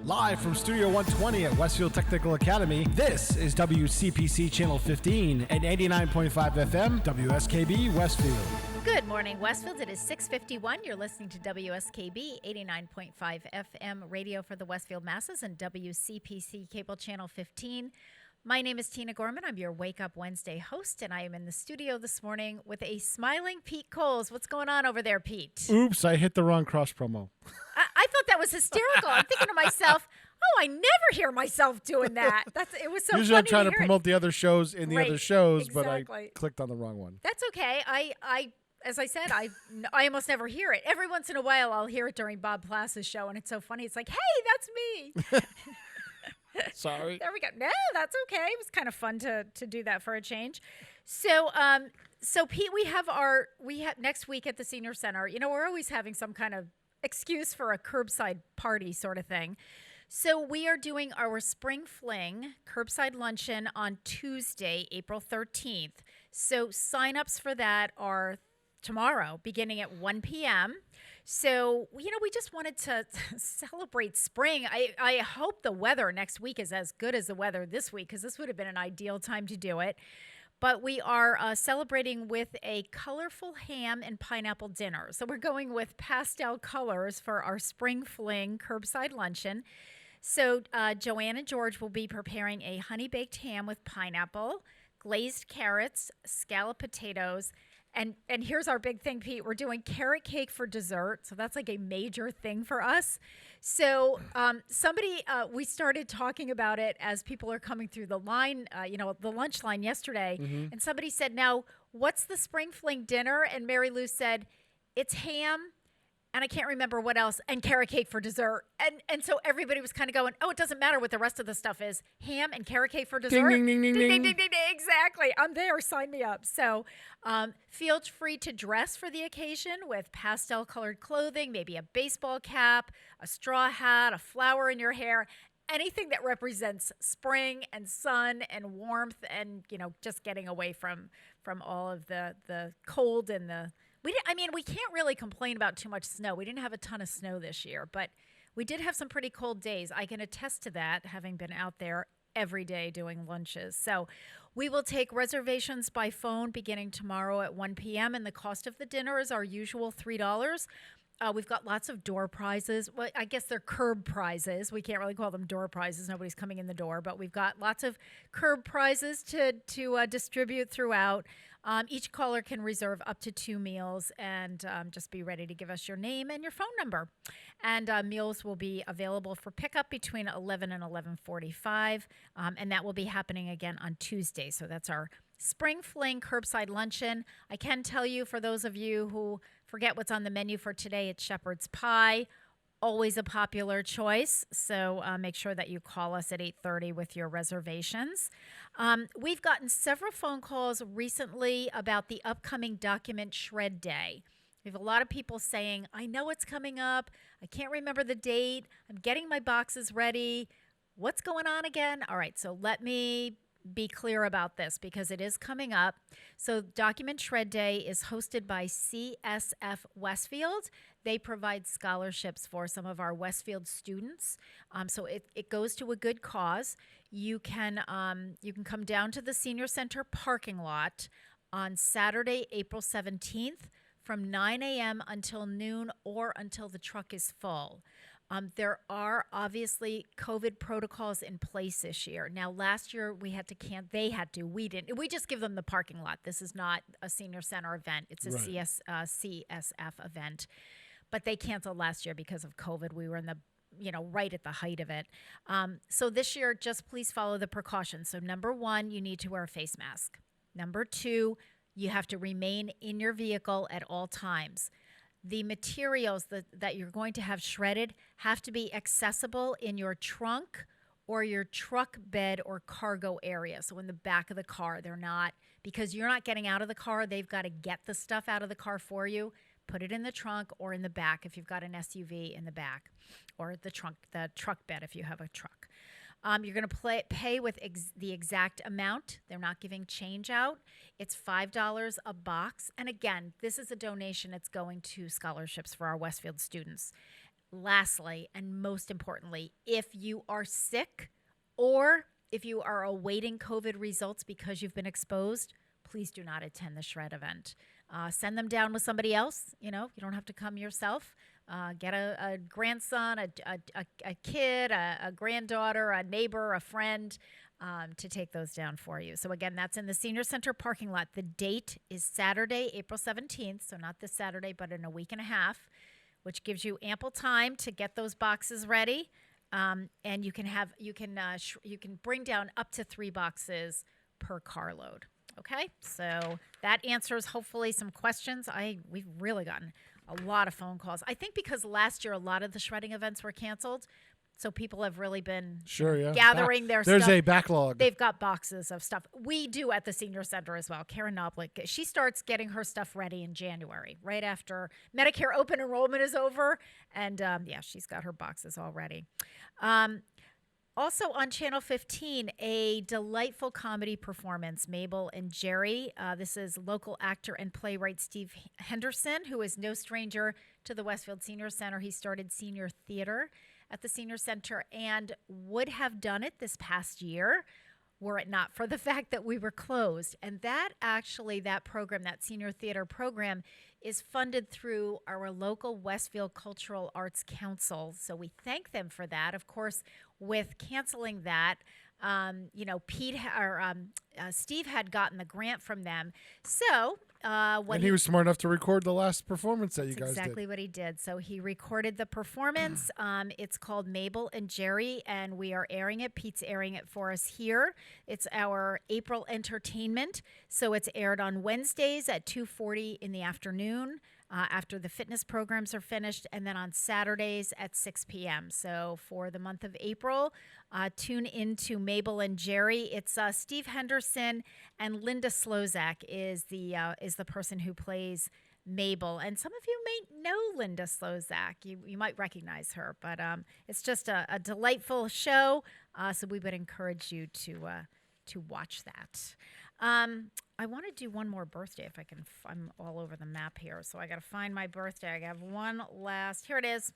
Live from Studio 120 at Westfield Technical Academy, this is WCPC Channel 15 and 89.5 FM, WSKB Westfield. Good morning, Westfield. It is 6:51. You're listening to WSKB 89.5 FM, radio for the Westfield Masses, and WCPC Cable Channel 15. My name is Tina Gorman. I'm your Wake Up Wednesday host, and I am in the studio this morning with a smiling Pete Coles. What's going on over there, Pete? Oops, I hit the wrong cross promo. I thought that was hysterical. I'm thinking to myself, oh, I never hear myself doing that. It was so Usually funny I'm trying to hear promote the other shows in the Right, other shows, but exactly. I clicked on the wrong one. That's okay. I as I said, I almost never hear it. Every once in a while, I'll hear it during Bob Plass's show, and it's so funny. It's like, hey, that's me. Sorry. There we go. No, that's okay. It was kind of fun to do that for a change. So, so Pete, we have next week at the Senior Center. You know, we're always having some kind of excuse for a curbside party sort of thing. So we are doing our Spring Fling curbside luncheon on Tuesday, April 13th. So signups for that are tomorrow, beginning at 1 p.m. So, you know, we just wanted to celebrate spring. I hope the weather next week is as good as the weather this week, because this would have been an ideal time to do it. But we are celebrating with a colorful ham and pineapple dinner. So we're going with pastel colors for our Spring Fling curbside luncheon. So Joanne and George will be preparing a honey-baked ham with pineapple, glazed carrots, scalloped potatoes, and here's our big thing, Pete. We're doing carrot cake for dessert. So that's like a major thing for us. So we started talking about it as people are coming through the line, the lunch line yesterday. Mm-hmm. And somebody said, now, what's the Spring Fling dinner? And Mary Lou said, it's ham, and I can't remember what else, and carrot cake for dessert. And so everybody was kind of going, oh, it doesn't matter what the rest of the stuff is. Ham and carrot cake for dessert. Ding, ding, ding, ding, ding. Ding, ding, ding. Exactly. I'm there. Sign me up. So feel free to dress for the occasion with pastel-colored clothing, maybe a baseball cap, a straw hat, a flower in your hair, anything that represents spring and sun and warmth and, you know, just getting away from all of the cold and the... we can't really complain about too much snow. We didn't have a ton of snow this year, but we did have some pretty cold days. I can attest to that, having been out there every day doing lunches. So we will take reservations by phone beginning tomorrow at 1 p.m., and the cost of the dinner is our usual $3. We've got lots of door prizes. Well, I guess they're curb prizes. We can't really call them door prizes. Nobody's coming in the door, but we've got lots of curb prizes to distribute throughout. Each caller can reserve up to 2 meals, and just be ready to give us your name and your phone number. And meals will be available for pickup between 11 and 11:45, and that will be happening again on Tuesday. So that's our Spring Fling curbside luncheon. I can tell you, for those of you who forget what's on the menu for today, it's shepherd's pie. Always a popular choice, so make sure that you call us at 8:30 with your reservations. We've gotten several phone calls recently about the upcoming document shred day. We have a lot of people saying, I know it's coming up. I can't remember the date. I'm getting my boxes ready. What's going on again? All right, so let me be clear about this because it is coming up. So Document Shred Day is hosted by CSF Westfield. They provide scholarships for some of our Westfield students. So it goes to a good cause. You can come down to the Senior Center parking lot on Saturday, April 17th from 9 a.m. until noon or until the truck is full. There are obviously COVID protocols in place this year. Now, last year we had to we didn't. We just give them the parking lot. This is not a Senior Center event. It's a CSF event. But they canceled last year because of COVID. We were in the, right at the height of it. So this year, just please follow the precautions. So number 1, you need to wear a face mask. Number 2, you have to remain in your vehicle at all times. The materials that you're going to have shredded have to be accessible in your trunk or your truck bed or cargo area. So in the back of the car, they're not, because you're not getting out of the car. They've got to get the stuff out of the car for you. Put it in the trunk or in the back if you've got an SUV in the back, or the truck bed if you have a truck. You're going to pay with the exact amount. They're not giving change out. It's $5 a box. And again, this is a donation. It's going to scholarships for our Westfield students. Lastly, and most importantly, if you are sick or if you are awaiting COVID results because you've been exposed, please do not attend the shred event. Send them down with somebody else. You don't have to come yourself. Get a grandson, a kid, a granddaughter, a neighbor, a friend to take those down for you. So again, that's in the Senior Center parking lot. The date is Saturday, April 17th. So not this Saturday, but in a week and a half, which gives you ample time to get those boxes ready. And you can bring down up to 3 boxes per carload. Okay, so that answers hopefully some questions. We've really gotten a lot of phone calls. I think because last year a lot of the shredding events were canceled, so people have really been gathering their There's stuff. a backlog. They've got boxes of stuff. We do at the senior center as well. Karen Knoblich, she starts getting her stuff ready in January, right after Medicare open enrollment is over. And she's got her boxes all ready. Also on Channel 15, a delightful comedy performance, Mabel and Jerry. This is local actor and playwright Steve Henderson, who is no stranger to the Westfield Senior Center. He started senior theater at the Senior Center and would have done it this past year were it not for the fact that we were closed. And that program, that senior theater program, is funded through our local Westfield Cultural Arts Council. So we thank them for that. Of course, with canceling that, Steve had gotten the grant from them. So and he was smart enough to record the last performance that you guys did. Exactly what he did. So he recorded the performance. It's called Mabel and Jerry, and we are airing it. Pete's airing it for us here. It's our April entertainment. So it's aired on Wednesdays at 2:40 in the afternoon. After the fitness programs are finished, and then on Saturdays at 6 p.m. So for the month of April, tune into Mabel and Jerry. It's Steve Henderson and Linda Slozak is the person who plays Mabel. And some of you may know Linda Slozak. You might recognize her, but it's just a delightful show. So we would encourage you to watch that. I want to do one more birthday if I can. I'm all over the map here, so I got to find my birthday. I have one last. Here it is.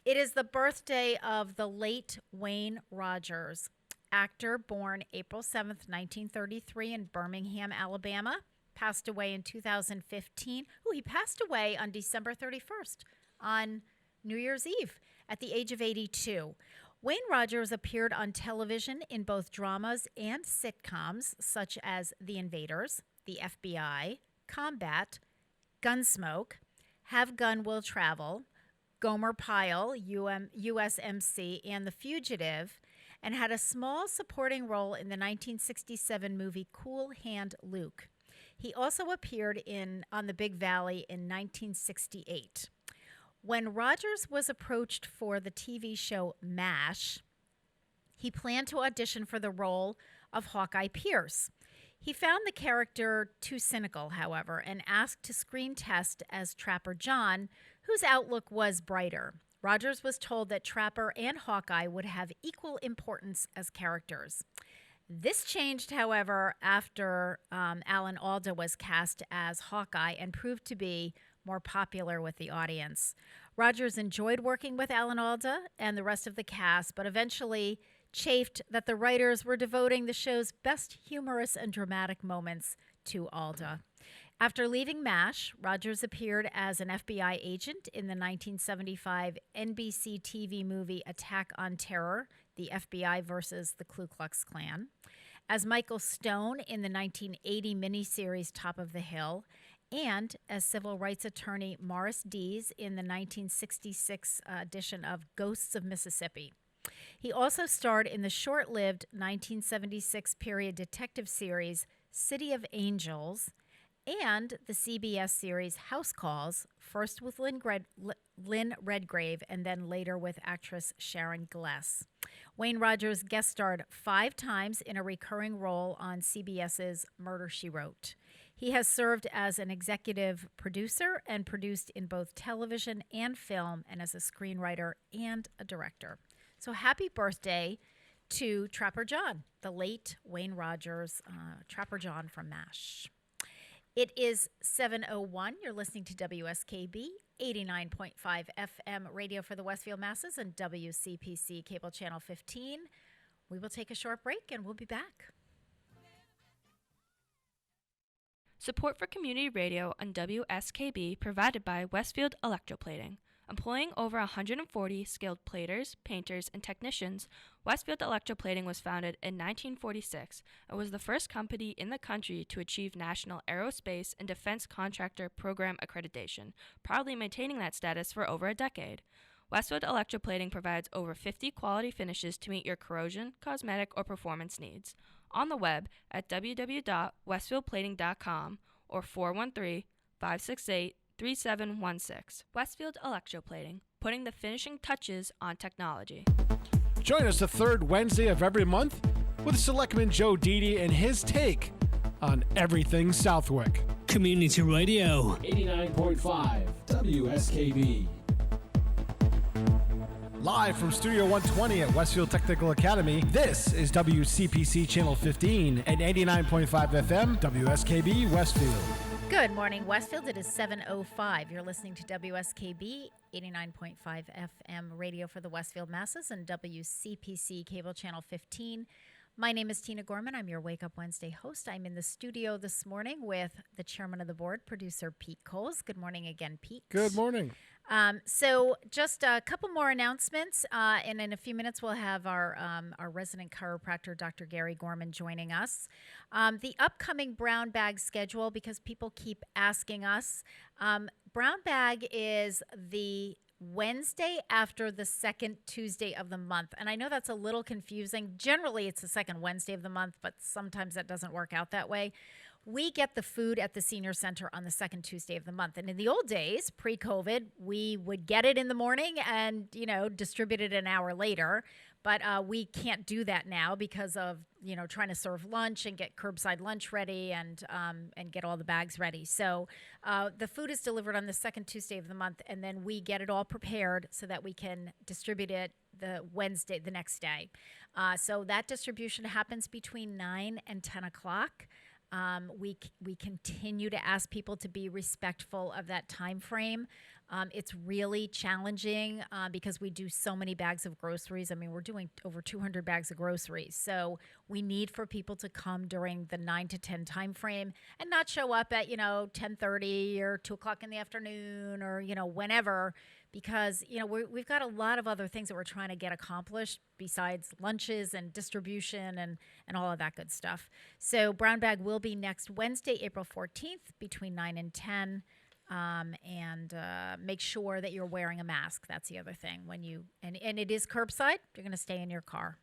It is the birthday of the late Wayne Rogers, actor born April 7th, 1933 in Birmingham, Alabama. Passed away in 2015. He passed away on December 31st on New Year's Eve at the age of 82. Wayne Rogers appeared on television in both dramas and sitcoms such as The Invaders, The FBI, Combat, Gunsmoke, Have Gun Will Travel, Gomer Pyle, USMC, and The Fugitive, and had a small supporting role in the 1967 movie Cool Hand Luke. He also appeared on The Big Valley in 1968. When Rogers was approached for the TV show MASH, he planned to audition for the role of Hawkeye Pierce. He found the character too cynical, however, and asked to screen test as Trapper John, whose outlook was brighter. Rogers was told that Trapper and Hawkeye would have equal importance as characters. This changed, however, after Alan Alda was cast as Hawkeye and proved to be more popular with the audience. Rogers enjoyed working with Alan Alda and the rest of the cast, but eventually chafed that the writers were devoting the show's best humorous and dramatic moments to Alda. After leaving MASH, Rogers appeared as an FBI agent in the 1975 NBC TV movie Attack on Terror, the FBI versus the Ku Klux Klan, as Michael Stone in the 1980 miniseries Top of the Hill, and as civil rights attorney Morris Dees in the 1966 edition of Ghosts of Mississippi. He also starred in the short-lived 1976 period detective series City of Angels and the CBS series House Calls, first with Lynn Redgrave and then later with actress Sharon Gless. Wayne Rogers guest starred 5 times in a recurring role on CBS's Murder, She Wrote. He has served as an executive producer and produced in both television and film, and as a screenwriter and a director. So happy birthday to Trapper John, the late Wayne Rogers, Trapper John from MASH. It is 7:01. You're listening to WSKB 89.5 FM radio for the Westfield masses and WCPC cable channel 15. We will take a short break and we'll be back. Support for community radio on WSKB provided by Westfield Electroplating. Employing over 140 skilled platers, painters, and technicians, Westfield Electroplating was founded in 1946 and was the first company in the country to achieve National Aerospace and Defense Contractor Program accreditation, proudly maintaining that status for over a decade. Westfield Electroplating provides over 50 quality finishes to meet your corrosion, cosmetic, or performance needs. on the web at www.westfieldplating.com or 413-568-3716. Westfield Electroplating, putting the finishing touches on technology. Join us the third Wednesday of every month with Selectman Joe Didi and his take on everything Southwick. Community Radio. 89.5 WSKB. Live from Studio 120 at Westfield Technical Academy, this is WCPC Channel 15 and 89.5 FM, WSKB Westfield. Good morning, Westfield. It is 7:05. You're listening to WSKB 89.5 FM radio for the Westfield masses and WCPC Cable Channel 15. My name is Tina Gorman. I'm your Wake Up Wednesday host. I'm in the studio this morning with the chairman of the board, producer Pete Coles. Good morning again, Pete. Good morning. So just a couple more announcements, and in a few minutes we'll have our resident chiropractor, Dr. Gary Gorman, joining us. The upcoming brown bag schedule, because people keep asking us, brown bag is the Wednesday after the second Tuesday of the month. And I know that's a little confusing. Generally, it's the second Wednesday of the month, but sometimes that doesn't work out that way. We get the food at the senior center on the second Tuesday of the month. And in the old days, pre-COVID, we would get it in the morning and, distribute it an hour later. But we can't do that now because of, trying to serve lunch and get curbside lunch ready and get all the bags ready. So the food is delivered on the second Tuesday of the month, and then we get it all prepared so that we can distribute it the next day. So that distribution happens between 9 and 10 o'clock. We continue to ask people to be respectful of that time frame. It's really challenging because we do so many bags of groceries. I mean, we're doing over 200 bags of groceries. So we need for people to come during the 9 to 10 time frame and not show up at, 10:30 or 2 o'clock in the afternoon or, whenever, because, we've got a lot of other things that we're trying to get accomplished besides lunches and distribution and all of that good stuff. So brown bag will be next Wednesday, April 14th between 9 and 10. And make sure that you're wearing a mask. That's the other thing. And it is curbside. You're going to stay in your car.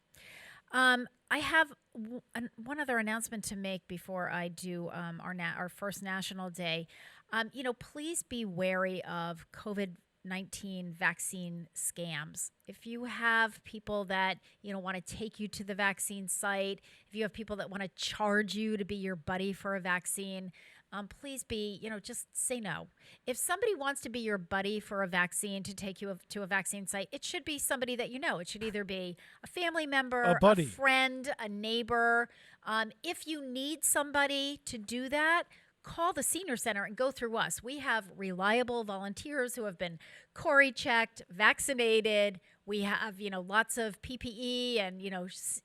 I have one other announcement to make before I do our first national day. Please be wary of COVID-19 vaccine scams. If you have people that want to take you to the vaccine site, if you have people that want to charge you to be your buddy for a vaccine, please just say no. If somebody wants to be your buddy for a vaccine, to take you to a vaccine site, it should be somebody that you know. It should either be a family member, a buddy, a friend, a neighbor. If you need somebody to do that, call the senior center and go through us. We have reliable volunteers who have been Cori checked, vaccinated. We have, lots of PPE and,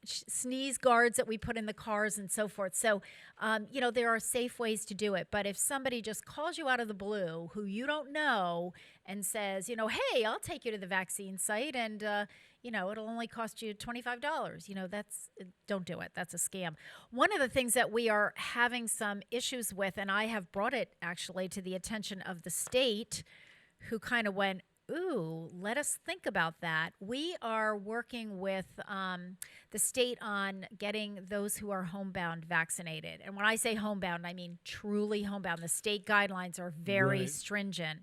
sneeze guards that we put in the cars and so forth. So, there are safe ways to do it. But if somebody just calls you out of the blue who you don't know and says, hey, I'll take you to the vaccine site and, it'll only cost you $25, don't do it. That's a scam. One of the things that we are having some issues with, and I have brought it actually to the attention of the state, who kind of went, ooh, let us think about that. We are working with the state on getting those who are homebound vaccinated. And when I say homebound, I mean truly homebound. The state guidelines are very stringent.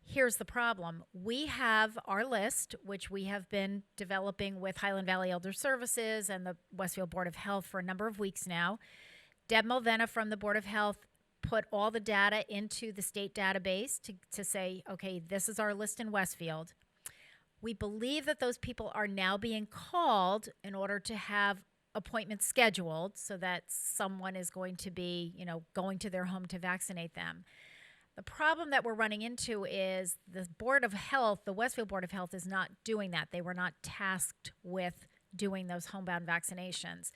Here's the problem. We have our list, which we have been developing with Highland Valley Elder Services and the Westfield Board of Health for a number of weeks now. Deb Mulvena from the Board of Health put all the data into the state database to say, okay, this is our list in Westfield. We believe that those people are now being called in order to have appointments scheduled so that someone is going to be, going to their home to vaccinate them. The problem that we're running into is the Board of Health, the Westfield Board of Health, is not doing that. They were not tasked with doing those homebound vaccinations.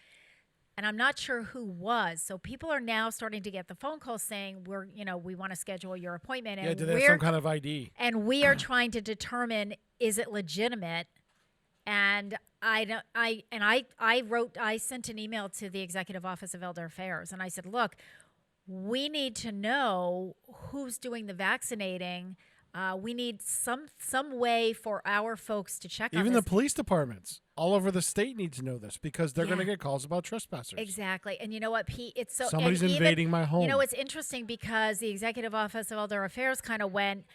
And I'm not sure who was. So people are now starting to get the phone calls saying, we want to schedule your appointment. And do they have some kind of ID? And we are trying to determine, is it legitimate? And I sent an email to the Executive Office of Elder Affairs, and I said, look, we need to know who's doing the vaccinating. We need some way for our folks to check on Even this. the police departments. all over the state need to know this because they're going to get calls about trespassers. Exactly. And you know what, Pete? It's so somebody's invading my home. You know, it's interesting because the Executive Office of Elder Affairs kind of went,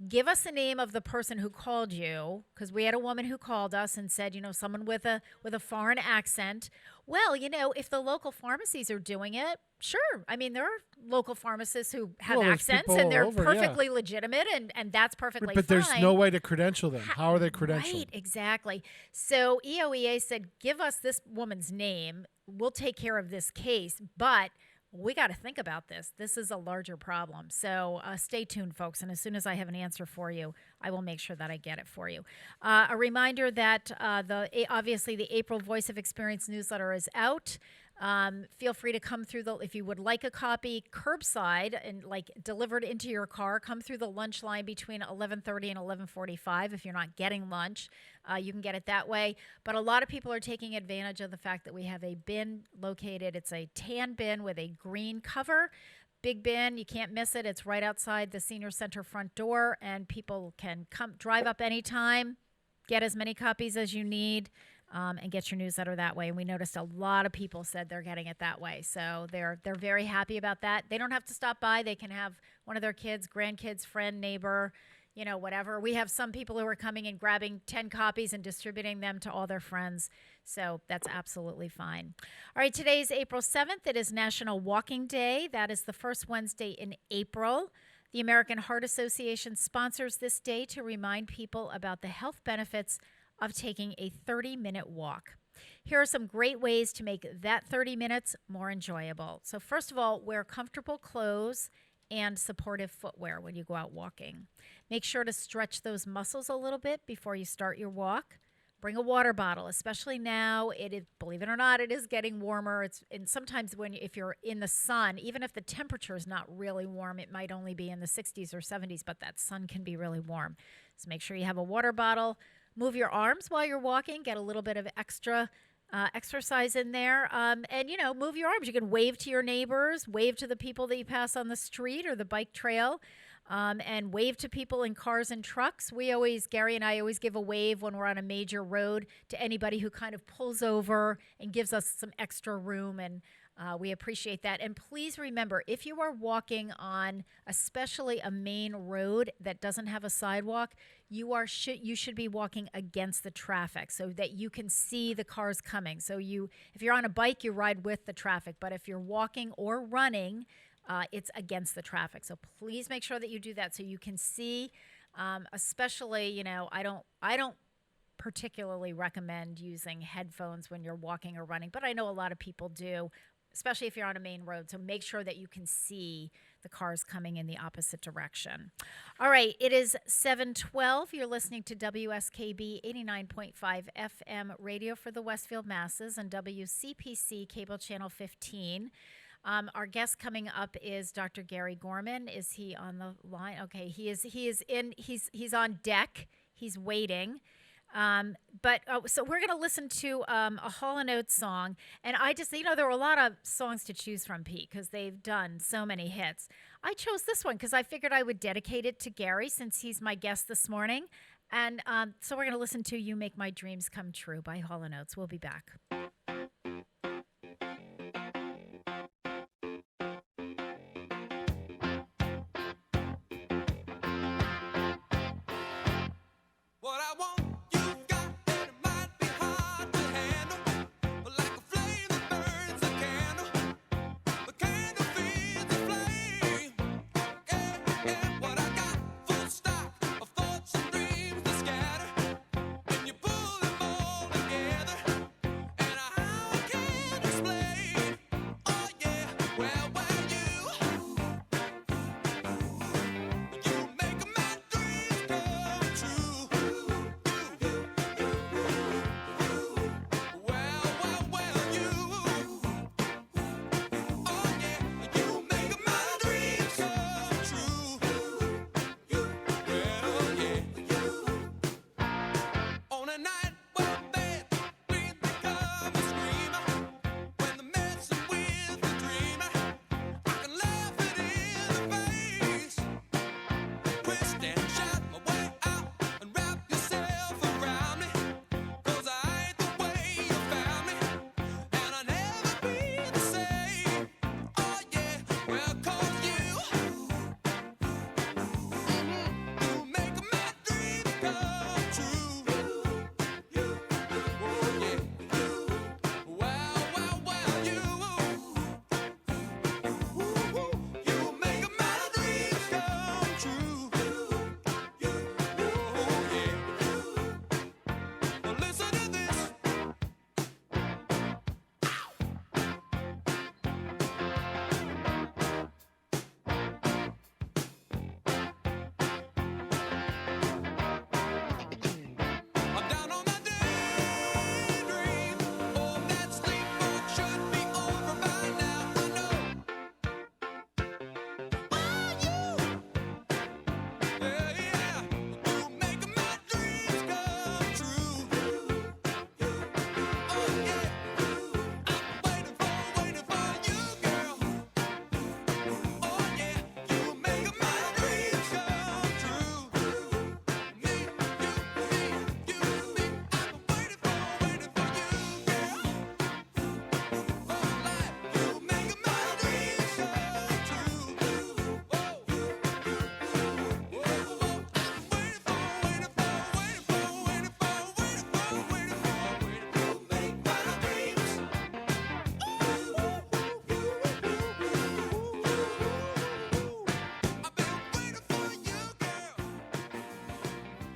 give us the name of the person who called you, because we had a woman who called us and said, someone with a foreign accent. Well, if the local pharmacies are doing it, sure. I mean, there are local pharmacists who have accents and they're perfectly legitimate and that's perfectly fine. But there's no way to credential them. How are they credentialed? Right, exactly. So EOEA said, give us this woman's name. We'll take care of this case, but we got to think about this. This is a larger problem. So stay tuned, folks. And as soon as I have an answer for you, I will make sure that I get it for you. A reminder that obviously the April Voice of Experience newsletter is out. Feel free to come through if you would like a copy curbside and delivered into your car, come through the lunch line between 11:30 and 11:45. If you're not getting lunch, you can get it that way. But a lot of people are taking advantage of the fact that we have a bin located. It's a tan bin with a green cover. Big bin, you can't miss it. It's right outside the senior center front door, and people can drive up anytime, get as many copies as you need. And get your newsletter that way. And we noticed a lot of people said they're getting it that way. So they're very happy about that. They don't have to stop by. They can have one of their kids, grandkids, friend, neighbor, whatever. We have some people who are coming and grabbing 10 copies and distributing them to all their friends. So that's absolutely fine. All right, today is April 7th. It is National Walking Day. That is the first Wednesday in April. The American Heart Association sponsors this day to remind people about the health benefits of taking a 30-minute walk. Here are some great ways to make that 30 minutes more enjoyable. So first of all, wear comfortable clothes and supportive footwear when you go out walking. Make sure to stretch those muscles a little bit before you start your walk. Bring a water bottle, especially now. Believe it or not, it is getting warmer. And sometimes if you're in the sun, even if the temperature is not really warm, it might only be in the 60s or 70s, but that sun can be really warm. So make sure you have a water bottle. Move your arms while you're walking. Get a little bit of extra exercise in there. And, move your arms. You can wave to your neighbors, wave to the people that you pass on the street or the bike trail, and wave to people in cars and trucks. Gary and I always give a wave when we're on a major road to anybody who kind of pulls over and gives us some extra room, and we appreciate that. And please remember, if you are walking on especially a main road that doesn't have a sidewalk, you should be walking against the traffic so that you can see the cars coming. So if you're on a bike, you ride with the traffic. But if you're walking or running, it's against the traffic. So please make sure that you do that so you can see. Especially, I don't particularly recommend using headphones when you're walking or running, but I know a lot of people do, especially if you're on a main road. So make sure that you can see the cars coming in the opposite direction. All right, it is 7:12. You're listening to WSKB 89.5 FM radio for the Westfield Masses and WCPC cable channel 15. Our guest coming up is Dr. Gary Gorman. Is he on the line? Okay, he's on deck. He's waiting. So we're going to listen to a Hall & Oates song. And I just, there were a lot of songs to choose from, Pete, because they've done so many hits. I chose this one because I figured I would dedicate it to Gary since he's my guest this morning. And so we're going to listen to You Make My Dreams Come True by Hall & Oates. We'll be back. And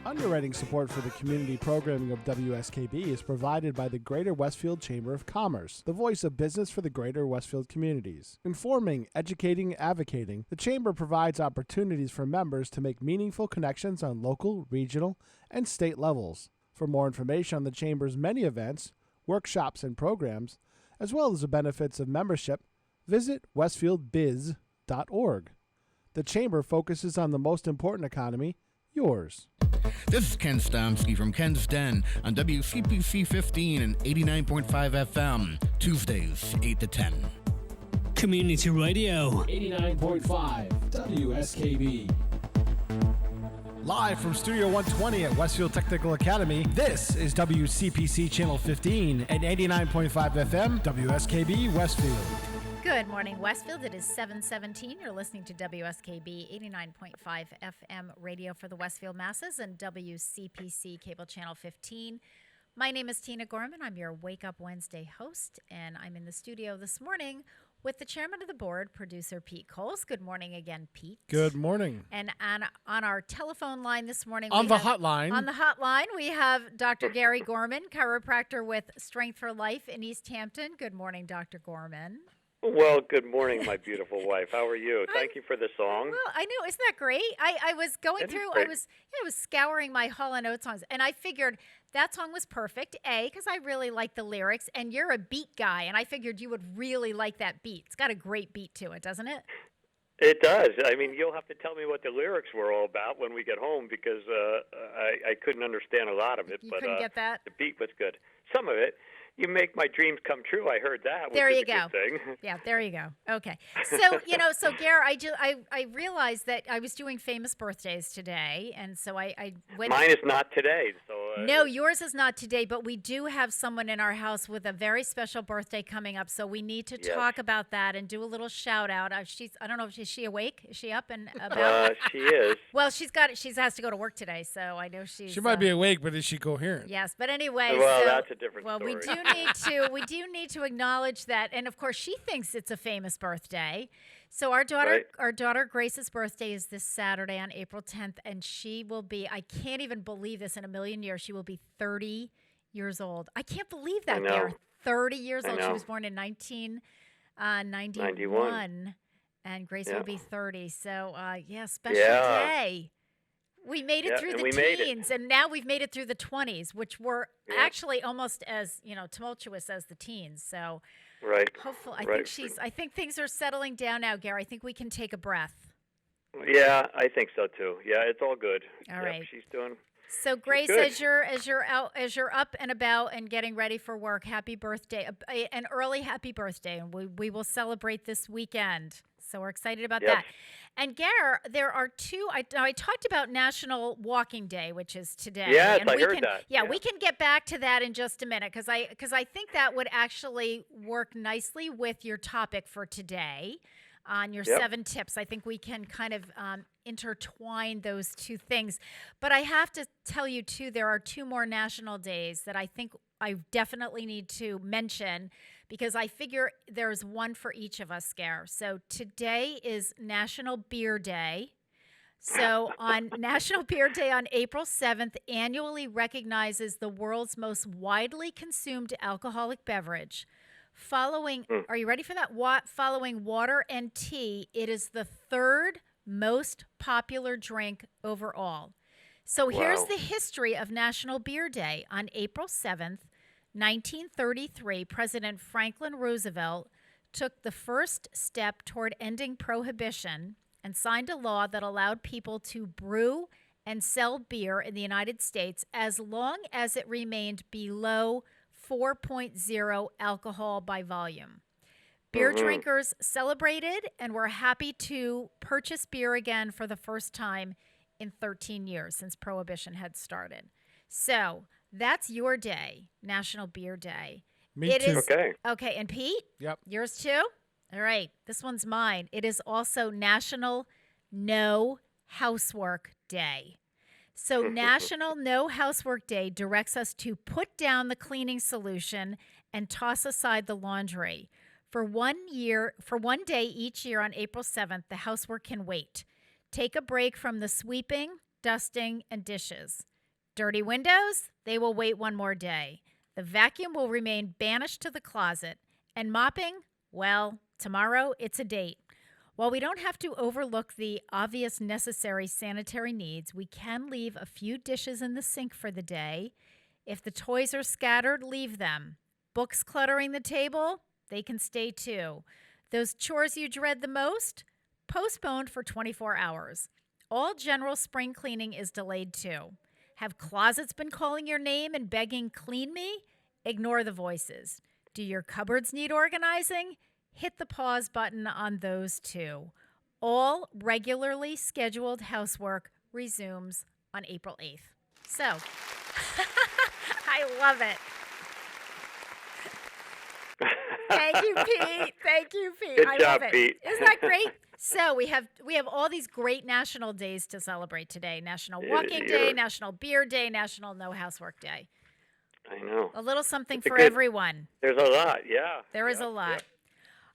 Underwriting support for the community programming of WSKB is provided by the Greater Westfield Chamber of Commerce, the voice of business for the Greater Westfield communities. Informing, educating, advocating, the Chamber provides opportunities for members to make meaningful connections on local, regional, and state levels. For more information on the Chamber's many events, workshops, and programs, as well as the benefits of membership, visit westfieldbiz.org. The Chamber focuses on the most important economy, yours. This is Ken Stomsky from Ken's Den on WCPC 15 and 89.5 FM, Tuesdays, 8 to 10. Community Radio. 89.5 WSKB. Live from Studio 120 at Westfield Technical Academy, this is WCPC Channel 15 and 89.5 FM, WSKB Westfield. Good morning, Westfield. It is 7:17. You're listening to WSKB 89.5 FM radio for the Westfield masses and WCPC Cable Channel 15. My name is Tina Gorman. I'm your Wake Up Wednesday host, and I'm in the studio this morning with the chairman of the board, producer Pete Coles. Good morning again, Pete. Good morning. And on our telephone line this morning, hotline, we have Dr. Gary Gorman, chiropractor with Strength for Life in East Hampton. Good morning, Dr. Gorman. Well, good morning, my beautiful wife. How are you? Thank you for the song. Well, I know, isn't that great? I was going through, I was scouring my Hall & Oates songs, and I figured that song was perfect, because I really like the lyrics, and you're a beat guy, and I figured you would really like that beat. It's got a great beat to it, doesn't it? It does. I mean, you'll have to tell me what the lyrics were all about when we get home, because I couldn't understand a lot of it. You couldn't get that? The beat was good. Some of it. You make my dreams come true. I heard that. There you go. Good thing. Yeah, there you go. Okay. So, so Gare, I realized that I was doing famous birthdays today, and so I went. Mine is not today. So no, yours is not today, but we do have someone in our house with a very special birthday coming up, so we need to talk about that and do a little shout out. I don't know, is she awake? Is she up and about? She is. Well, she has to go to work today, so I know she might be awake, but is she coherent? Yes, but anyway. Well, that's a different story. Well, we do need to acknowledge that, and of course, she thinks it's a famous birthday. So our daughter Grace's birthday is this Saturday on April 10th, and she will be, I can't even believe this, in a million years, she will be 30 years old. I can't believe that, Gare. 30 years old. She was born in 1991, and Grace will be 30. So, special day. We made it through the teens, and now we've made it through the 20s, which were actually almost as tumultuous as the teens. So, hopefully, I think things are settling down now, Gary. I think we can take a breath. Yeah, I think so too. Yeah, it's all good. All right, she's doing. So, Grace, as you're up and about and getting ready for work, happy birthday, an early happy birthday, and we will celebrate this weekend. So we're excited about that. And Gare, there are two. I talked about National Walking Day, which is today. Yes, and I heard that. Yeah, we can get back to that in just a minute because I think that would actually work nicely with your topic for today on your 7 tips. I think we can kind of intertwine those two things. But I have to tell you, too, there are 2 more national days that I think I definitely need to mention because I figure there's one for each of us, Gare. So today is National Beer Day. So on National Beer Day on April 7th, annually recognizes the world's most widely consumed alcoholic beverage. Are you ready for that? Following water and tea, it is the 3rd most popular drink overall. So here's the history of National Beer Day. On April 7th, 1933, President Franklin Roosevelt took the first step toward ending prohibition and signed a law that allowed people to brew and sell beer in the United States as long as it remained below 4.0 alcohol by volume. Beer drinkers celebrated and were happy to purchase beer again for the first time in 13 years since Prohibition had started. So that's your day, National Beer Day. Me too. Okay, and Pete? Yep. Yours too? All right, this one's mine. It is also National No Housework Day. So National No Housework Day directs us to put down the cleaning solution and toss aside the laundry. For 1 day each year on April 7th, the housework can wait. Take a break from the sweeping, dusting, and dishes. Dirty windows, they will wait one more day. The vacuum will remain banished to the closet. And mopping, well, tomorrow it's a date. While we don't have to overlook the obvious necessary sanitary needs, we can leave a few dishes in the sink for the day. If the toys are scattered, leave them. Books cluttering the table, they can stay too. Those chores you dread the most, postponed for 24 hours. All general spring cleaning is delayed too. Have closets been calling your name and begging, clean me? Ignore the voices. Do your cupboards need organizing? Hit the pause button on those too. All regularly scheduled housework resumes on April 8th. So, I love it. Thank you, Pete. Thank you, Pete. Good I job, love it. Pete. Isn't that great? So we have all these great national days to celebrate today. National Walking Day, National Beer Day, National No Housework Day. I know. A little something for everyone. There's a lot, yeah. There is a lot.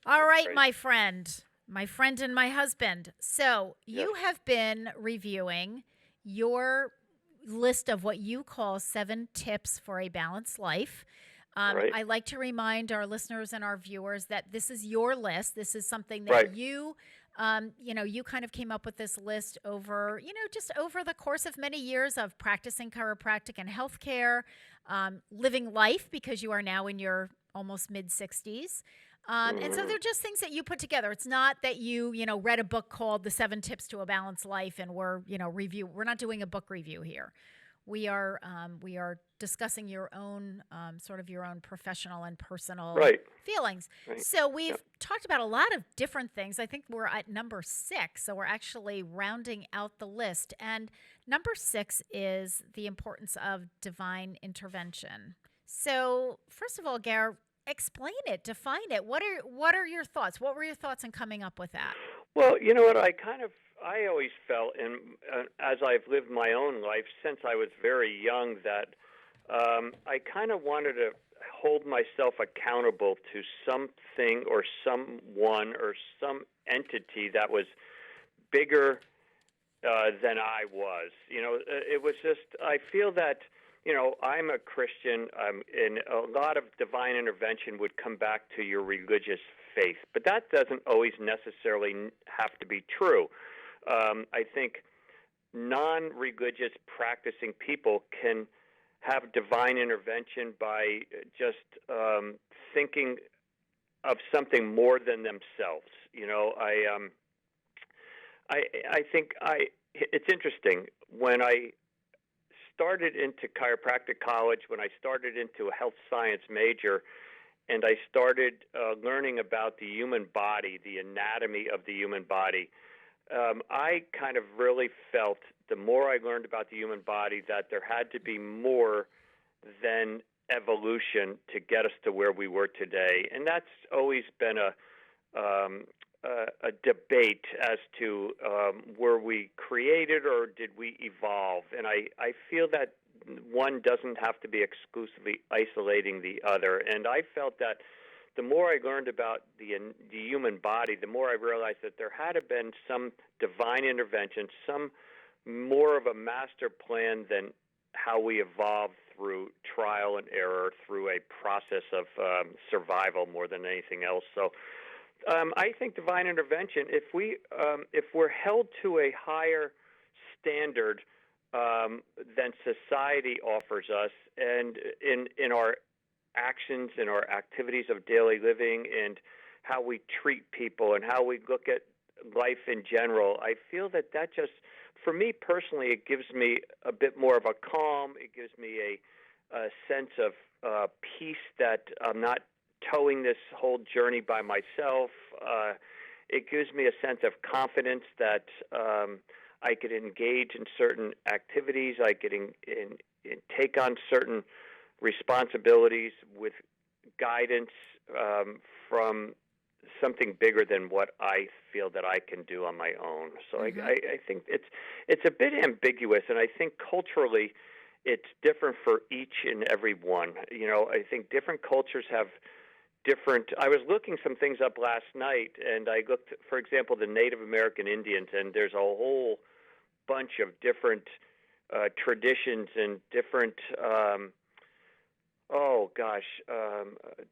All right, my friend and my husband. So you have been reviewing your list of what you call 7 tips for a balanced life. Right. I like to remind our listeners and our viewers that this is your list. This is something that you kind of came up with this list over, just over the course of many years of practicing chiropractic and healthcare, living life because you are now in your almost mid-60s. And so they're just things that you put together. It's not that you read a book called The 7 Tips to a Balanced Life and we're not doing a book review here. We are discussing your own sort of your own professional and personal feelings. Right. So we've talked about a lot of different things. I think we're at number 6, so we're actually rounding out the list. And number 6 is the importance of divine intervention. So first of all, Gare, explain it, define it. What are your thoughts? What were your thoughts in coming up with that? Well, you know what, I always felt, and as I've lived my own life since I was very young, that I kind of wanted to hold myself accountable to something or someone or some entity that was bigger than I was. It was just, I feel that, I'm a Christian, and a lot of divine intervention would come back to your religious faith, but that doesn't always necessarily have to be true. I think non-religious practicing people can have divine intervention by just thinking of something more than themselves. I think it's interesting. When I started into chiropractic college, when I started into a health science major, and I started learning about the human body, the anatomy of the human body, I kind of really felt the more I learned about the human body that there had to be more than evolution to get us to where we were today. And that's always been a debate as to were we created or did we evolve? And I feel that one doesn't have to be exclusively isolating the other. And I felt that the more I learned about the human body, the more I realized that there had to have been some divine intervention, some more of a master plan than how we evolved through trial and error, through a process of survival more than anything else. So I think divine intervention, if we're held to a higher standard than society offers us, and in our actions and our activities of daily living and how we treat people and how we look at life in general, I feel that just, for me personally, it gives me a bit more of a calm. It gives me a sense of peace that I'm not towing this whole journey by myself. It gives me a sense of confidence that I could engage in certain activities. I could take on certain responsibilities with guidance from something bigger than what I feel that I can do on my own. So I think it's a bit ambiguous, and I think culturally it's different for each and every one. I think different cultures have different. I was looking some things up last night, and I looked, for example, the Native American Indians, and there's a whole bunch of different traditions and different.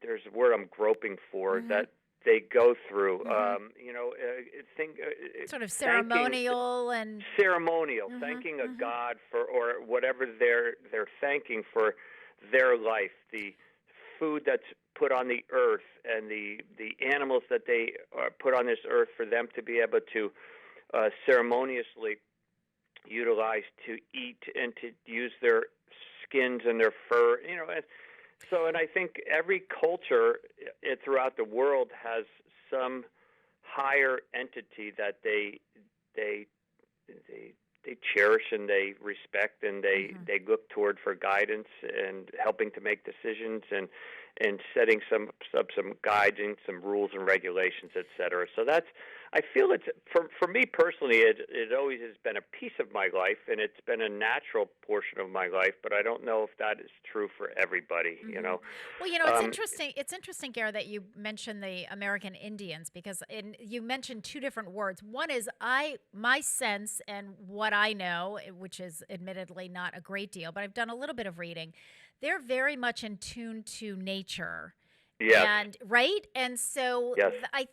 There's a word I'm groping for that they go through. Sort of ceremonial and thanking a god for or whatever they're thanking for their life, the food that's put on the earth, and the animals that they put on this earth for them to be able to ceremoniously utilize to eat and to use their skins and their fur. And I think every culture throughout the world has some higher entity that they cherish and they respect and they look toward for guidance and helping to make decisions and setting some guiding, some rules and regulations, et cetera. So I feel it's for me personally, it always has been a piece of my life, and it's been a natural portion of my life. But I don't know if that is true for everybody. Well, it's interesting. It's interesting, Gary, that you mentioned the American Indians, because you mentioned two different words. One is my sense and what I know, which is admittedly not a great deal, but I've done a little bit of reading. They're very much in tune to nature. Yes. And so yes. I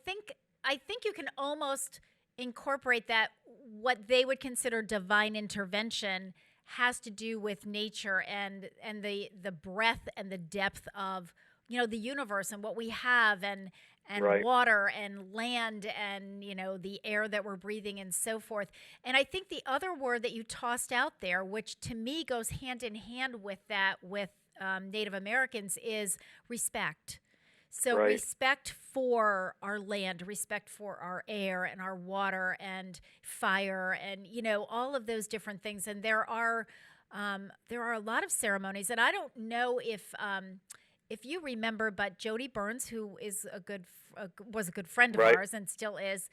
think you can almost incorporate that what they would consider divine intervention has to do with nature and the breadth and the depth of the universe and what we have and water and land and the air that we're breathing and so forth. And I think the other word that you tossed out there, which to me goes hand in hand with that with Native Americans, is respect. So respect for our land, respect for our air and our water and fire and all of those different things. And there are a lot of ceremonies, and I don't know if you remember, but Jody Burns, who is was a good friend of ours and still is,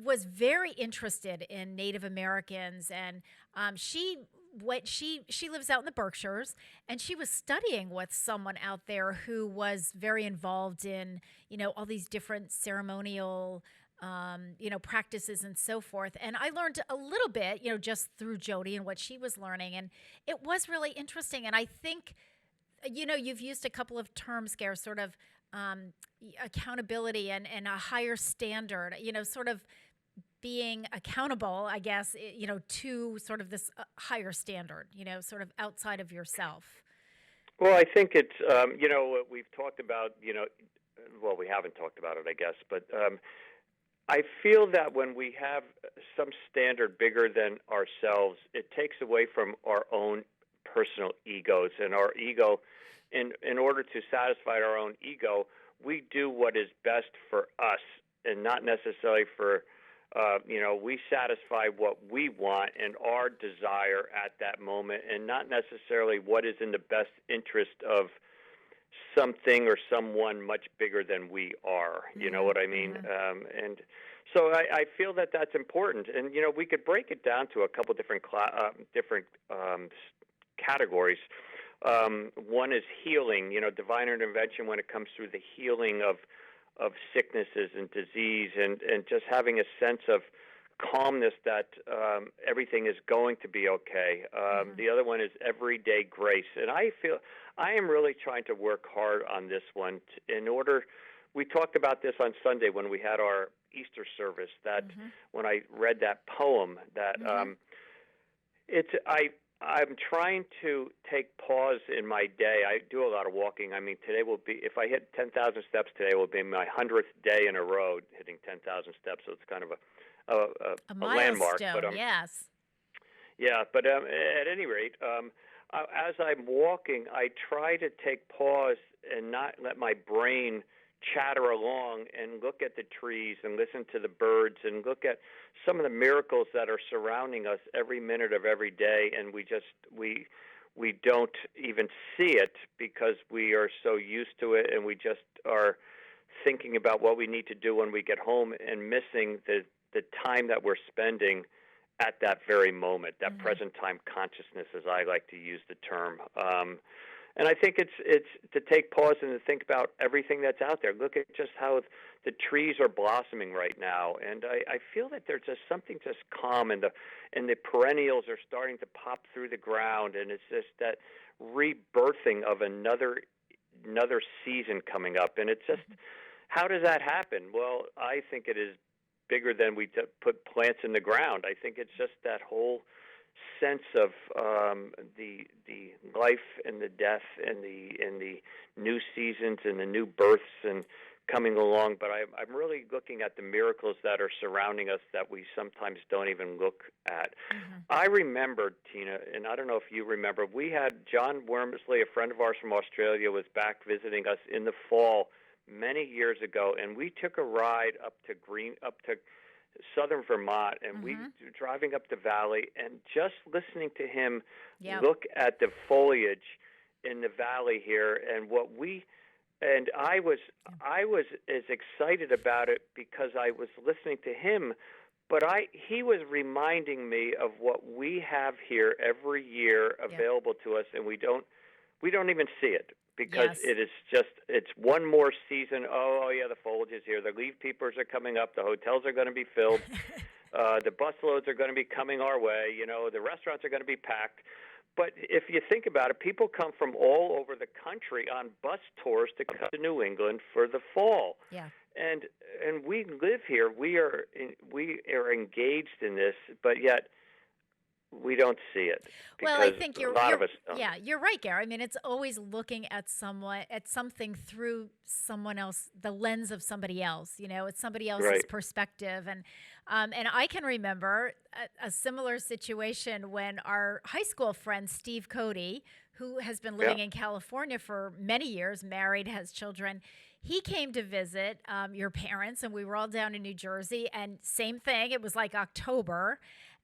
was very interested in Native Americans, and she lives out in the Berkshires, and she was studying with someone out there who was very involved in all these different ceremonial practices and so forth. And I learned a little bit just through Jody and what she was learning, and it was really interesting. And I think you've used a couple of terms, Gare, sort of accountability and a higher standard, sort of being accountable, I guess, to sort of this higher standard, sort of outside of yourself. Well, I think it's, we've talked about, well, we haven't talked about it, I guess, but I feel that when we have some standard bigger than ourselves, it takes away from our own personal egos, and our ego, in order to satisfy our own ego, we do what is best for us and not necessarily for we satisfy what we want and our desire at that moment, and not necessarily what is in the best interest of something or someone much bigger than we are. You know what I mean? And so I feel that that's important. And we could break it down to a couple different categories. One is healing. Divine intervention when it comes through the healing of sicknesses and disease, and just having a sense of calmness that everything is going to be okay. The other one is everyday grace. And I feel I am really trying to work hard on this one we talked about this on Sunday when we had our Easter service, that when I read that poem, that I'm trying to take pause in my day. I do a lot of walking. I mean, today will be, if I hit 10,000 steps today, will be my 100th day in a row hitting 10,000 steps. So it's kind of a landmark. But, yes. Yeah, but at any rate, as I'm walking, I try to take pause and not let my brain chatter along and look at the trees and listen to the birds and look at some of the miracles that are surrounding us every minute of every day, and we don't even see it because we are so used to it, and we just are thinking about what we need to do when we get home and missing the time that we're spending at that very moment, that present time consciousness, as I like to use the term. And I think it's to take pause and to think about everything that's out there. Look at just how the trees are blossoming right now, and I feel that there's just something just calm, and the perennials are starting to pop through the ground, and it's just that rebirthing of another season coming up. And it's just, how does that happen? Well, I think it is bigger than we put plants in the ground. I think it's just that whole sense of the life and the death and the new seasons and the new births and coming along. But I'm really looking at the miracles that are surrounding us that we sometimes don't even look at. I remember, Tina, and I don't know if you remember, we had John Wormsley, a friend of ours from Australia, was back visiting us in the fall many years ago, and we took a ride up to southern Vermont, and we were driving up the valley and just listening to him look at the foliage in the valley here, and I was as excited about it because I was listening to him, but he was reminding me of what we have here every year available to us, and we don't even see it. Because it's one more season. Oh, yeah, the foliage is here. The leaf peepers are coming up. The hotels are going to be filled. The bus loads are going to be coming our way. The restaurants are going to be packed. But if you think about it, people come from all over the country on bus tours to come to New England for the fall. Yeah. And we live here. We are engaged in this, but yet we don't see it. Well, I think a lot of us don't. Yeah, you're right, Gary. I mean, it's always looking at something through someone else, the lens of somebody else. It's somebody else's perspective, and I can remember a similar situation when our high school friend Steve Cody, who has been living in California for many years, married, has children. He came to visit your parents, and we were all down in New Jersey, and same thing. It was like October.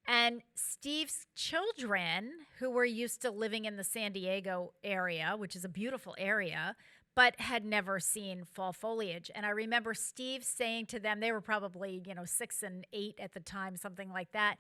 And Steve's children, who were used to living in the San Diego area, which is a beautiful area, but had never seen fall foliage. And I remember Steve saying to them, they were probably, 6 and 8 at the time, something like that.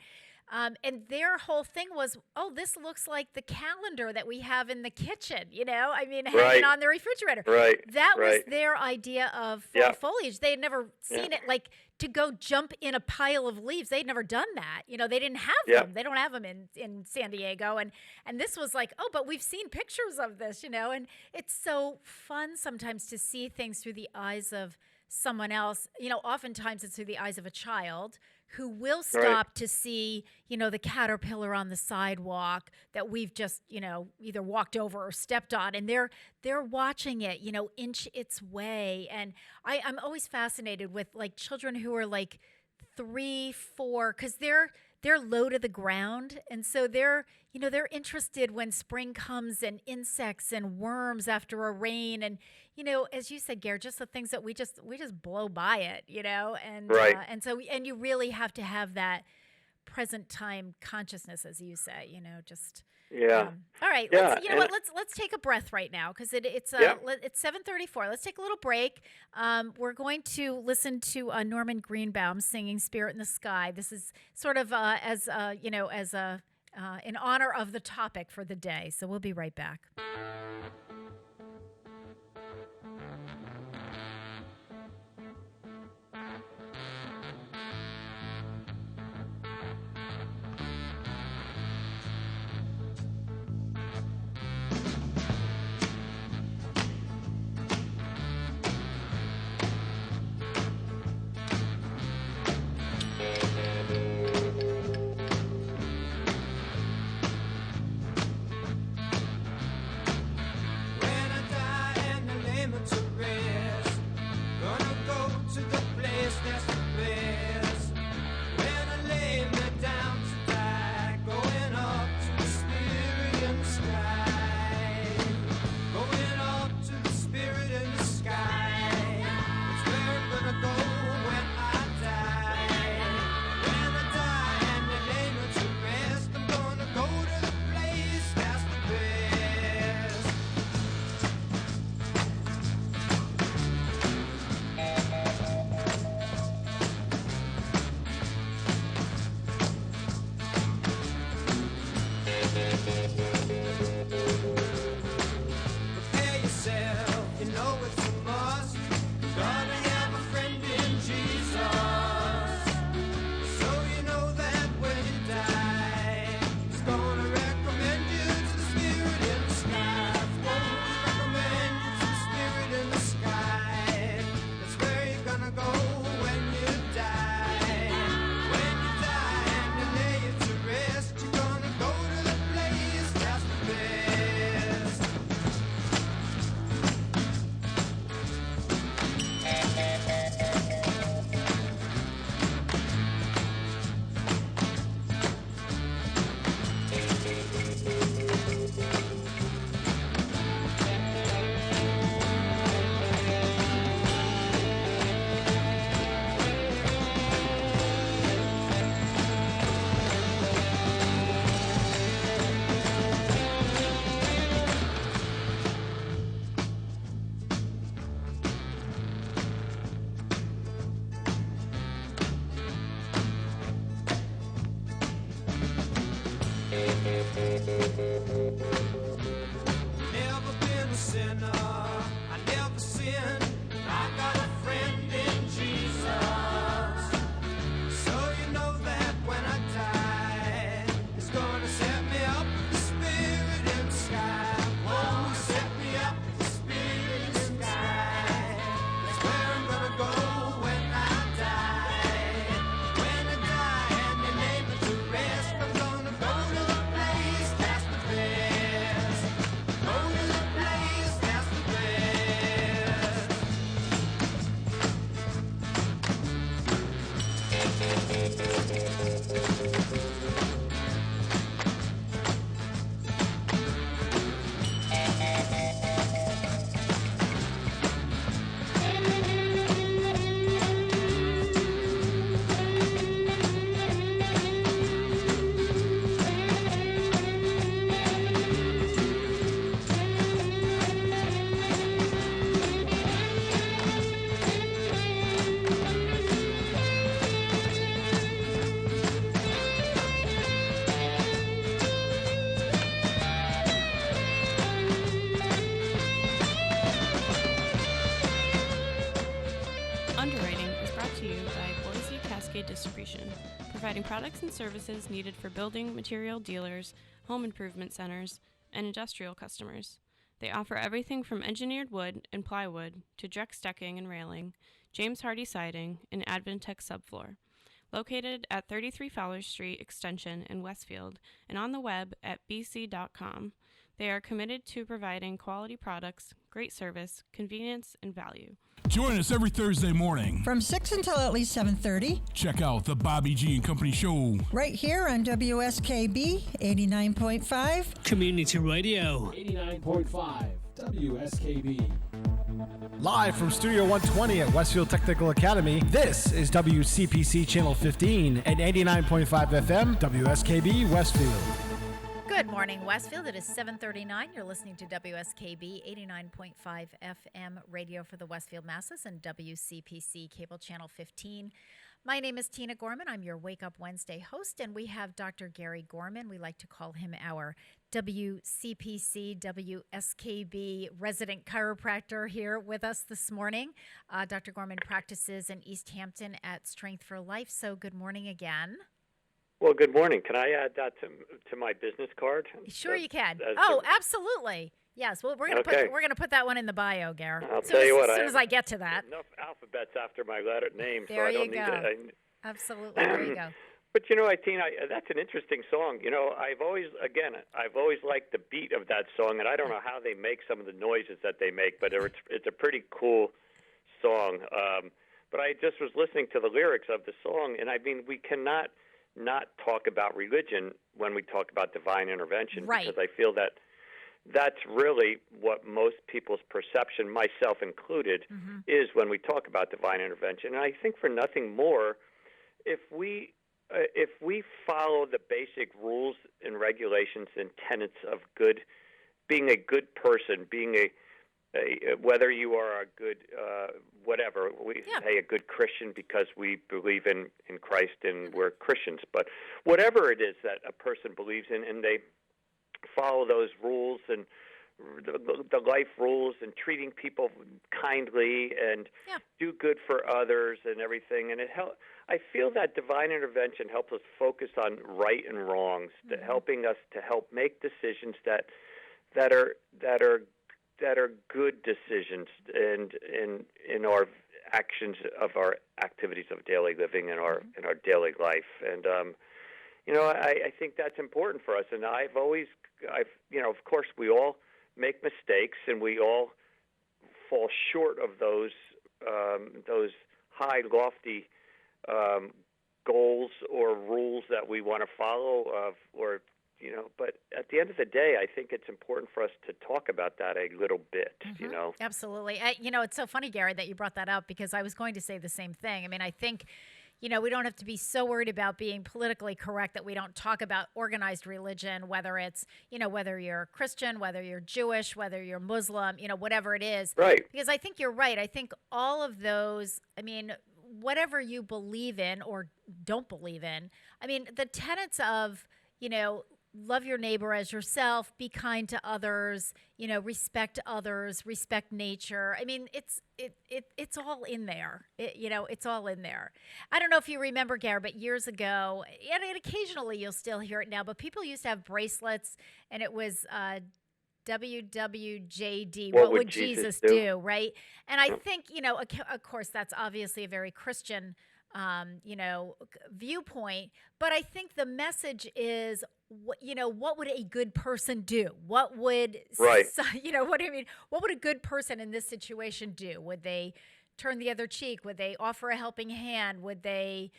And their whole thing was, oh, this looks like the calendar that we have in the kitchen, hanging on the refrigerator. That was their idea of fall foliage. They had never seen it, like to go jump in a pile of leaves. They'd never done that. They didn't have them. They don't have them in San Diego. And this was like, oh, but we've seen pictures of this, and it's so fun sometimes to see things through the eyes of someone else. Oftentimes it's through the eyes of a child who will stop to see, the caterpillar on the sidewalk that we've just, either walked over or stepped on, and they're watching it, inch its way. And I'm always fascinated with like children who are like 3, 4, because they're low to the ground, and so they're interested when spring comes and insects and worms after a rain, and as you said, Gare, just the things that we just blow by it, and so you really have to have that present time consciousness, as you say, all right, let's take a breath right now, because it's 7:34. Let's take a little break. We're going to listen to Norman Greenbaum singing "Spirit in the Sky." This is sort of in honor of the topic for the day. So we'll be right back. Never been a sinner, I never sinned. I got a friend in Jesus. So you know that when I die, it's gonna set me up, the spirit in the sky. Oh, set me up, the spirit in the sky. That's where I'm gonna go when I die. When I die and they lay me to rest, I'm gonna go to the place that's the best. Go to the place that's the best. Underwriting is brought to you by Boise Cascade Distribution, providing products and services needed for building material dealers, home improvement centers, and industrial customers. They offer everything from engineered wood and plywood to Drex decking and railing, James Hardy siding, and Advantech subfloor. Located at 33 Fowler Street Extension in Westfield and on the web at bc.com, they are committed to providing quality products, great service, convenience, and value. Join us every Thursday morning. From 6 until at least 7:30. Check out the Bobby G and Company Show. Right here on WSKB 89.5. Community Radio. 89.5 WSKB. Live from Studio 120 at Westfield Technical Academy, this is WCPC Channel 15 and 89.5 FM, WSKB Westfield. Good morning, Westfield. It is 7:39. You're listening to WSKB 89.5 FM radio for the Westfield Masses and WCPC Cable Channel 15. My name is Tina Gorman. I'm your Wake Up Wednesday host, and we have Dr. Gary Gorman. We like to call him our WCPC, WSKB resident chiropractor here with us this morning. Dr. Gorman practices in East Hampton at Strength for Life. So good morning again. Well, good morning. Can I add that to my business card? Sure, you can. As Oh, the- absolutely. Yes. Well, we're gonna put that one in the bio, Gare. I'll tell you what. As soon as I get to that. Enough alphabets after my letter name, There so I you don't need go. it. Absolutely. There you go. But you know, Tina, that's an interesting song. You know, I've always liked the beat of that song, and I don't know how they make some of the noises that they make, but it's a pretty cool song. But I just was listening to the lyrics of the song, and I mean, we cannot not talk about religion when we talk about divine intervention, right? Because I feel that that's really what most people's perception, myself included, is when we talk about divine intervention. And I think for nothing more, if we follow the basic rules and regulations and tenets of being a good person, being a whether you are a good whatever, we say a good Christian because we believe in Christ and we're Christians, but whatever it is that a person believes in, and they follow those rules and the life rules and treating people kindly and do good for others and everything, and I feel that divine intervention helps us focus on right and wrongs, helping us to help make decisions that are good decisions and in our actions of our activities of daily living in our daily life. And you know, I think that's important for us. And I've you know, of course we all make mistakes and we all fall short of those high lofty goals or rules that we want to follow or you know, but at the end of the day, I think it's important for us to talk about that a little bit, you know. Absolutely. You know, it's so funny, Gary, that you brought that up because I was going to say the same thing. I mean, I think, you know, we don't have to be so worried about being politically correct that we don't talk about organized religion, whether it's, you know, whether you're Christian, whether you're Jewish, whether you're Muslim, you know, whatever it is. Right. Because I think you're right. I think all of those, I mean, whatever you believe in or don't believe in, I mean, the tenets of, you know, love your neighbor as yourself, be kind to others, respect others, respect nature. I mean, it's all in there. It's all in there. I don't know if you remember, Gare, but years ago, and occasionally you'll still hear it now, but people used to have bracelets, and it was WWJD, what would Jesus do, right? And I think, of course, that's obviously a very Christian viewpoint, but I think the message is, what would a good person do? What would, what I mean? What would a good person in this situation do? Would they turn the other cheek? Would they offer a helping hand? Would they,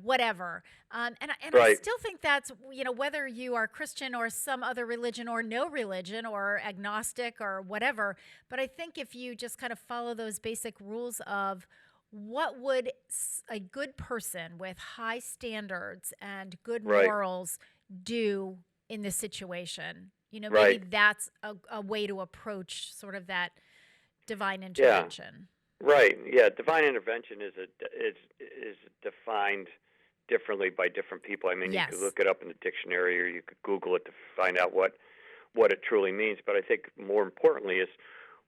whatever? And I still think that's, whether you are Christian or some other religion or no religion or agnostic or whatever, but I think if you just kind of follow those basic rules of what would a good person with high standards and good morals do in this situation? Maybe that's a way to approach sort of that divine intervention. Right. Yeah. Divine intervention is defined differently by different people. I mean, you could look it up in the dictionary, or you could Google it to find out what it truly means. But I think more importantly is,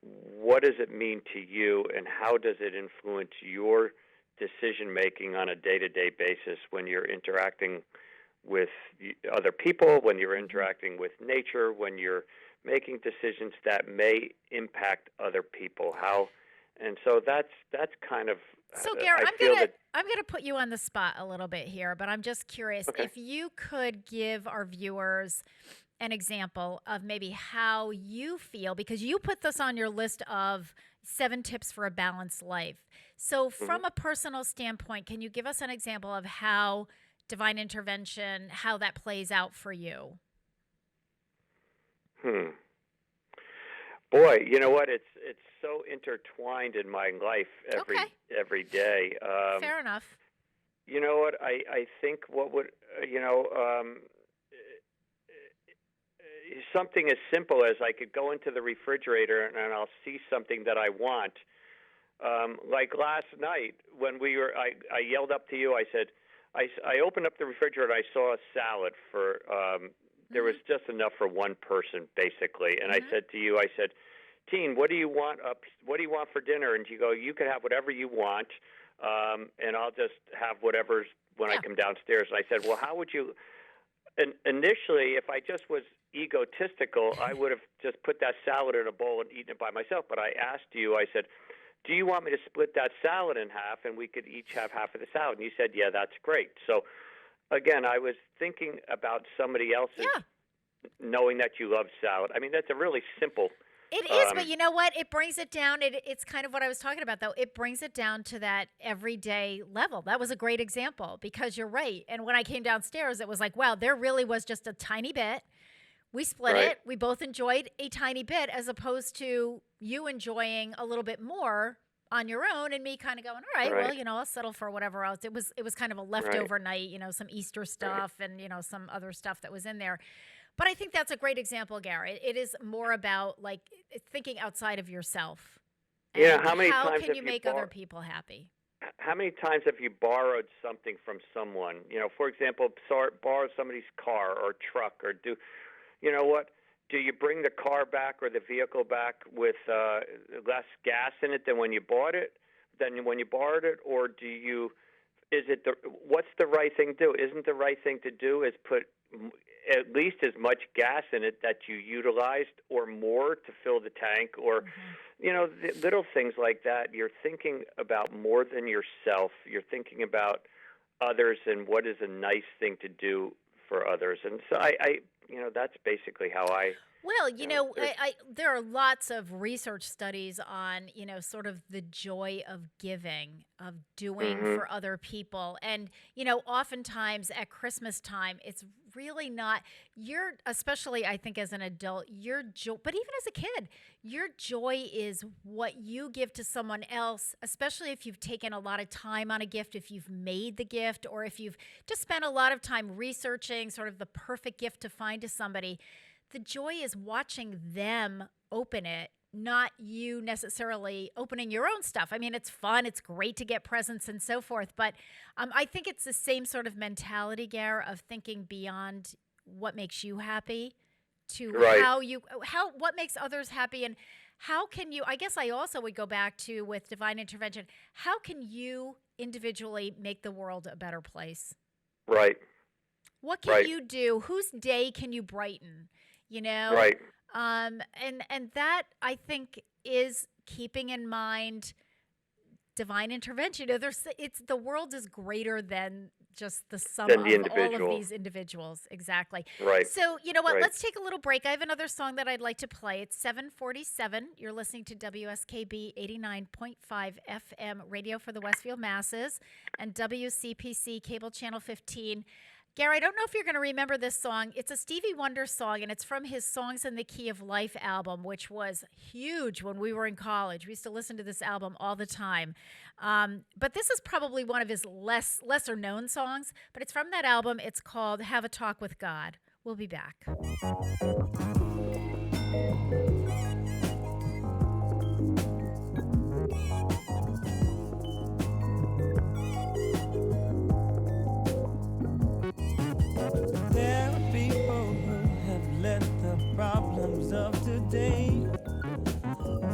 what does it mean to you, and how does it influence your decision making on a day-to-day basis when you're interacting with other people, when you're interacting with nature, when you're making decisions that may impact other people? And so that's kind of. So, Gare, I'm gonna put you on the spot a little bit here, but I'm just curious if you could give our viewers an example of maybe how you feel, because you put this on your list of 7 tips for a balanced life. So, from a personal standpoint, can you give us an example of how divine intervention, how that plays out for you? Boy, you know what? It's so intertwined in my life every day. Fair enough. You know what? I think what would something as simple as I could go into the refrigerator and I'll see something that I want. Like last night when I yelled up to you. I said, I opened up the refrigerator. I saw a salad for. There was just enough for one person, basically. And I said to you, I said, Teen, what do you want what do you want for dinner? And you go, you can have whatever you want, and I'll just have whatever's when I come downstairs. And I said, well, how would you? And initially, if I just was egotistical, I would have just put that salad in a bowl and eaten it by myself. But I asked you, I said, do you want me to split that salad in half and we could each have half of the salad? And you said, yeah, that's great. So, again, I was thinking about somebody else's knowing that you love salad. I mean, that's a really simple. It is, but you know what? It brings it down. It's kind of what I was talking about, though. It brings it down to that everyday level. That was a great example because you're right. And when I came downstairs, it was like, wow, there really was just a tiny bit. We split it. We both enjoyed a tiny bit as opposed to you enjoying a little bit more on your own and me kind of going, all right, well, I'll settle for whatever else. It was kind of a leftover night, some Easter stuff and, some other stuff that was in there. But I think that's a great example, Gary. It is more about like thinking outside of yourself. Yeah, how many times can you make other people happy? How many times have you borrowed something from someone? For example, borrow somebody's car or truck, or do you bring the car back or the vehicle back with less gas in it than when you bought it, than when you borrowed it, or what's the right thing to do? Isn't the right thing to do is put at least as much gas in it that you utilized or more to fill the tank, or little things like that. You're thinking about more than yourself. You're thinking about others and what is a nice thing to do for others. And so I that's basically how I. Well, there are lots of research studies on, sort of the joy of giving, of doing for other people. And, oftentimes at Christmas time, it's really not especially I think as an adult, your joy, but even as a kid, your joy is what you give to someone else, especially if you've taken a lot of time on a gift, if you've made the gift, or if you've just spent a lot of time researching sort of the perfect gift to find to somebody. The joy is watching them open it, not you necessarily opening your own stuff. I mean, it's fun. It's great to get presents and so forth. But I think it's the same sort of mentality, Gare, of thinking beyond what makes you happy to Right. what makes others happy, and how can you, I guess I also would go back to with divine intervention, how can you individually make the world a better place? Right. What can Right. you do? Whose day can you brighten? You know? Right. And that, I think, is keeping in mind divine intervention. You know, the world is greater than just the sum Than of the all of individual. these individuals. Exactly. Right. So, you know what? Right. Let's take a little break. I have another song that I'd like to play. It's 7:47. You're listening to WSKB 89.5 FM radio for the Westfield Masses and WCPC cable channel 15. Gary, I don't know if you're going to remember this song. It's a Stevie Wonder song, and it's from his Songs in the Key of Life album, which was huge when we were in college. We used to listen to this album all the time. But this is probably one of his lesser known songs, but it's from that album. It's called Have a Talk with God. We'll be back. There are people who have let the problems of today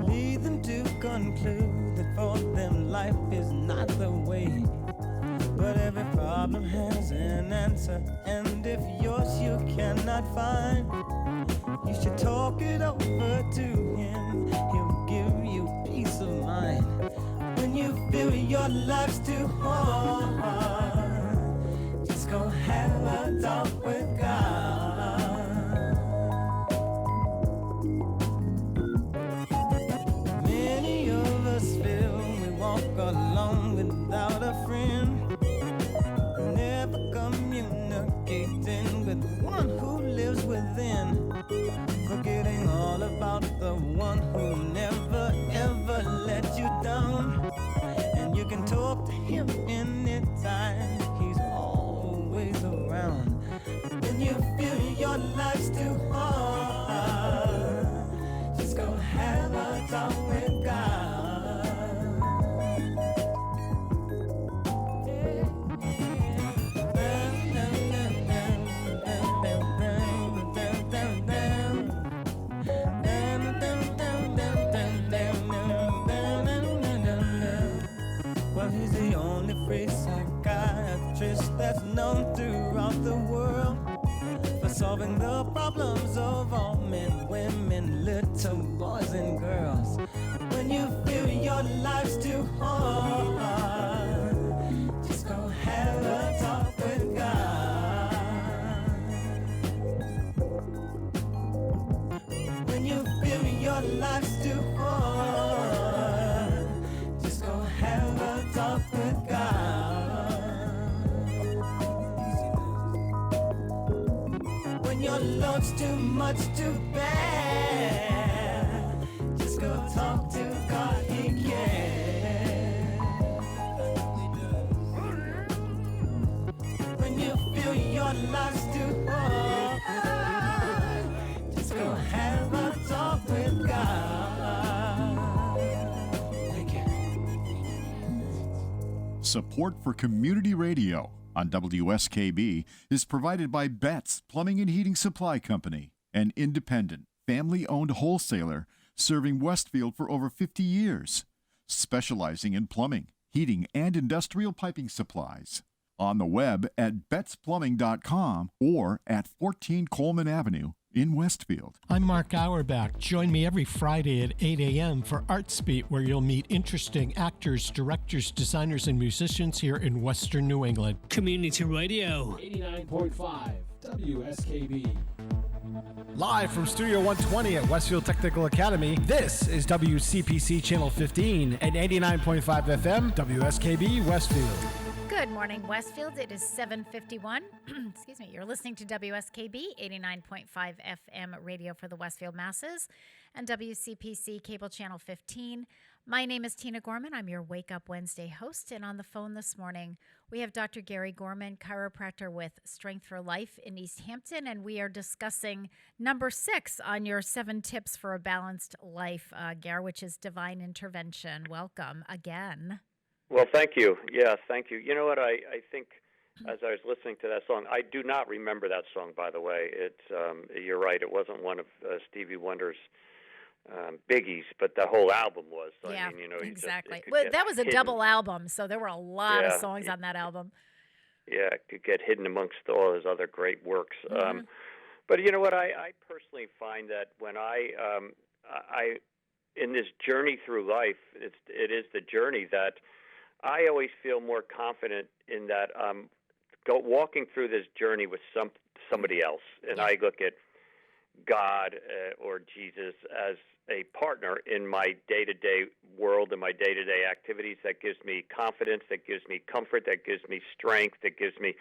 lead them to conclude that for them life is not the way. But every problem has an answer, and if yours you cannot find, you should talk it over to him. He'll give you peace of mind. When you feel your life's too hard, just go have a talk with God. Many of us feel we walk alone without a friend, never communicating with one who lives within, forgetting all about the one who never ever let you down. And you can talk to him anytime, he's always around. When you feel your life's too hard, just go have a talk with God. Well, he's the only free psychiatrist that's known throughout the world for solving the problems of all men, women, little boys and girls. When you feel your life's too hard, just go have a talk with God. When you feel your life's too hard, just go have a talk with God. When your load's too much to bear, just go talk to God, he cares. When you feel your life's too hard, just go have a talk with God. Thank you. Support for community radio on WSKB is provided by Betts Plumbing and Heating Supply Company, an independent, family-owned wholesaler serving Westfield for over 50 years, specializing in plumbing, heating, and industrial piping supplies. On the web at bettsplumbing.com or at 14 Coleman Avenue in Westfield. I'm Mark Auerbach. Join me every Friday at 8 a.m. for ArtSpeak, where you'll meet interesting actors, directors, designers, and musicians here in Western New England. Community Radio. 89.5 WSKB. Live from Studio 120 at Westfield Technical Academy, this is WCPC Channel 15 and 89.5 FM, WSKB Westfield. Good morning, Westfield. It is 7:51. Excuse me. You're listening to WSKB 89.5 FM radio for the Westfield Masses and WCPC cable channel 15. My name is Tina Gorman. I'm your Wake Up Wednesday host. And on the phone this morning, we have Dr. Gary Gorman, chiropractor with Strength for Life in East Hampton. And we are discussing number 6 on your 7 tips for a balanced life, Gary, which is divine intervention. Welcome again. Well, thank you. Yeah, thank you. You know what? I think as I was listening to that song. I do not remember that song, by the way. It's you're right. It wasn't one of Stevie Wonder's biggies, but the whole album was. So, Yeah, I mean, exactly. Just, Well, get that was a hidden. double album, so there were a lot of songs on that album. Yeah, it could get hidden amongst all his other great works. Mm-hmm. But you know what? I personally find that when I in this journey through life, it is the journey that I always feel more confident in that walking through this journey with somebody else, and I look at God or Jesus as a partner in my day-to-day world and my day-to-day activities. That gives me confidence, that gives me comfort, that gives me strength, that gives me,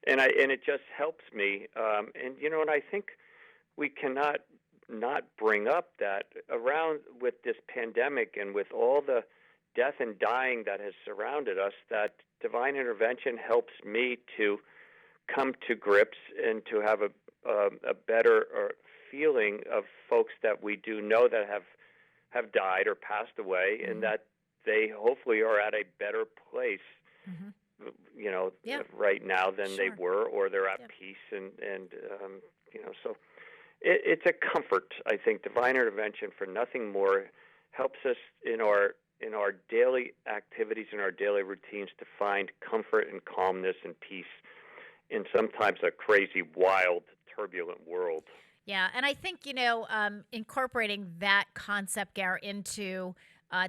and it just helps me. And you know, and I think we cannot not bring up that around with this pandemic and with all the death and dying that has surrounded us, that divine intervention helps me to come to grips and to have a better feeling of folks that we do know that have died or passed away, and that they hopefully are at a better place, you know, right now than they were, or they're at peace, and you know, so it's a comfort. I think divine intervention, for nothing more, helps us in our daily activities and our daily routines to find comfort and calmness and peace in sometimes a crazy, wild, turbulent world. Yeah, and I think, you know, incorporating that concept, Gar, into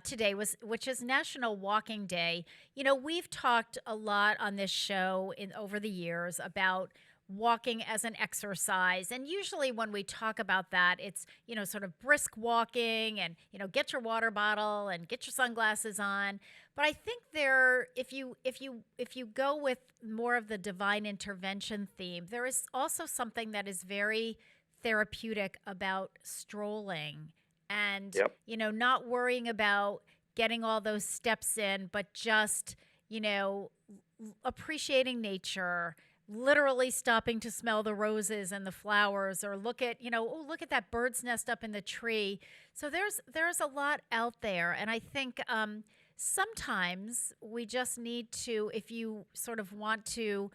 today, which is National Walking Day. You know, we've talked a lot on this show over the years about walking as an exercise. And usually when we talk about that, it's, you know, sort of brisk walking and, you know, get your water bottle and get your sunglasses on. But I think if you go with more of the divine intervention theme, there is also something that is very therapeutic about strolling and, you know, not worrying about getting all those steps in, but just, you know, appreciating nature, literally stopping to smell the roses and the flowers, or look at, you know, look at that bird's nest up in the tree. So there's a lot out there. And I think sometimes we just need to, if you sort of want to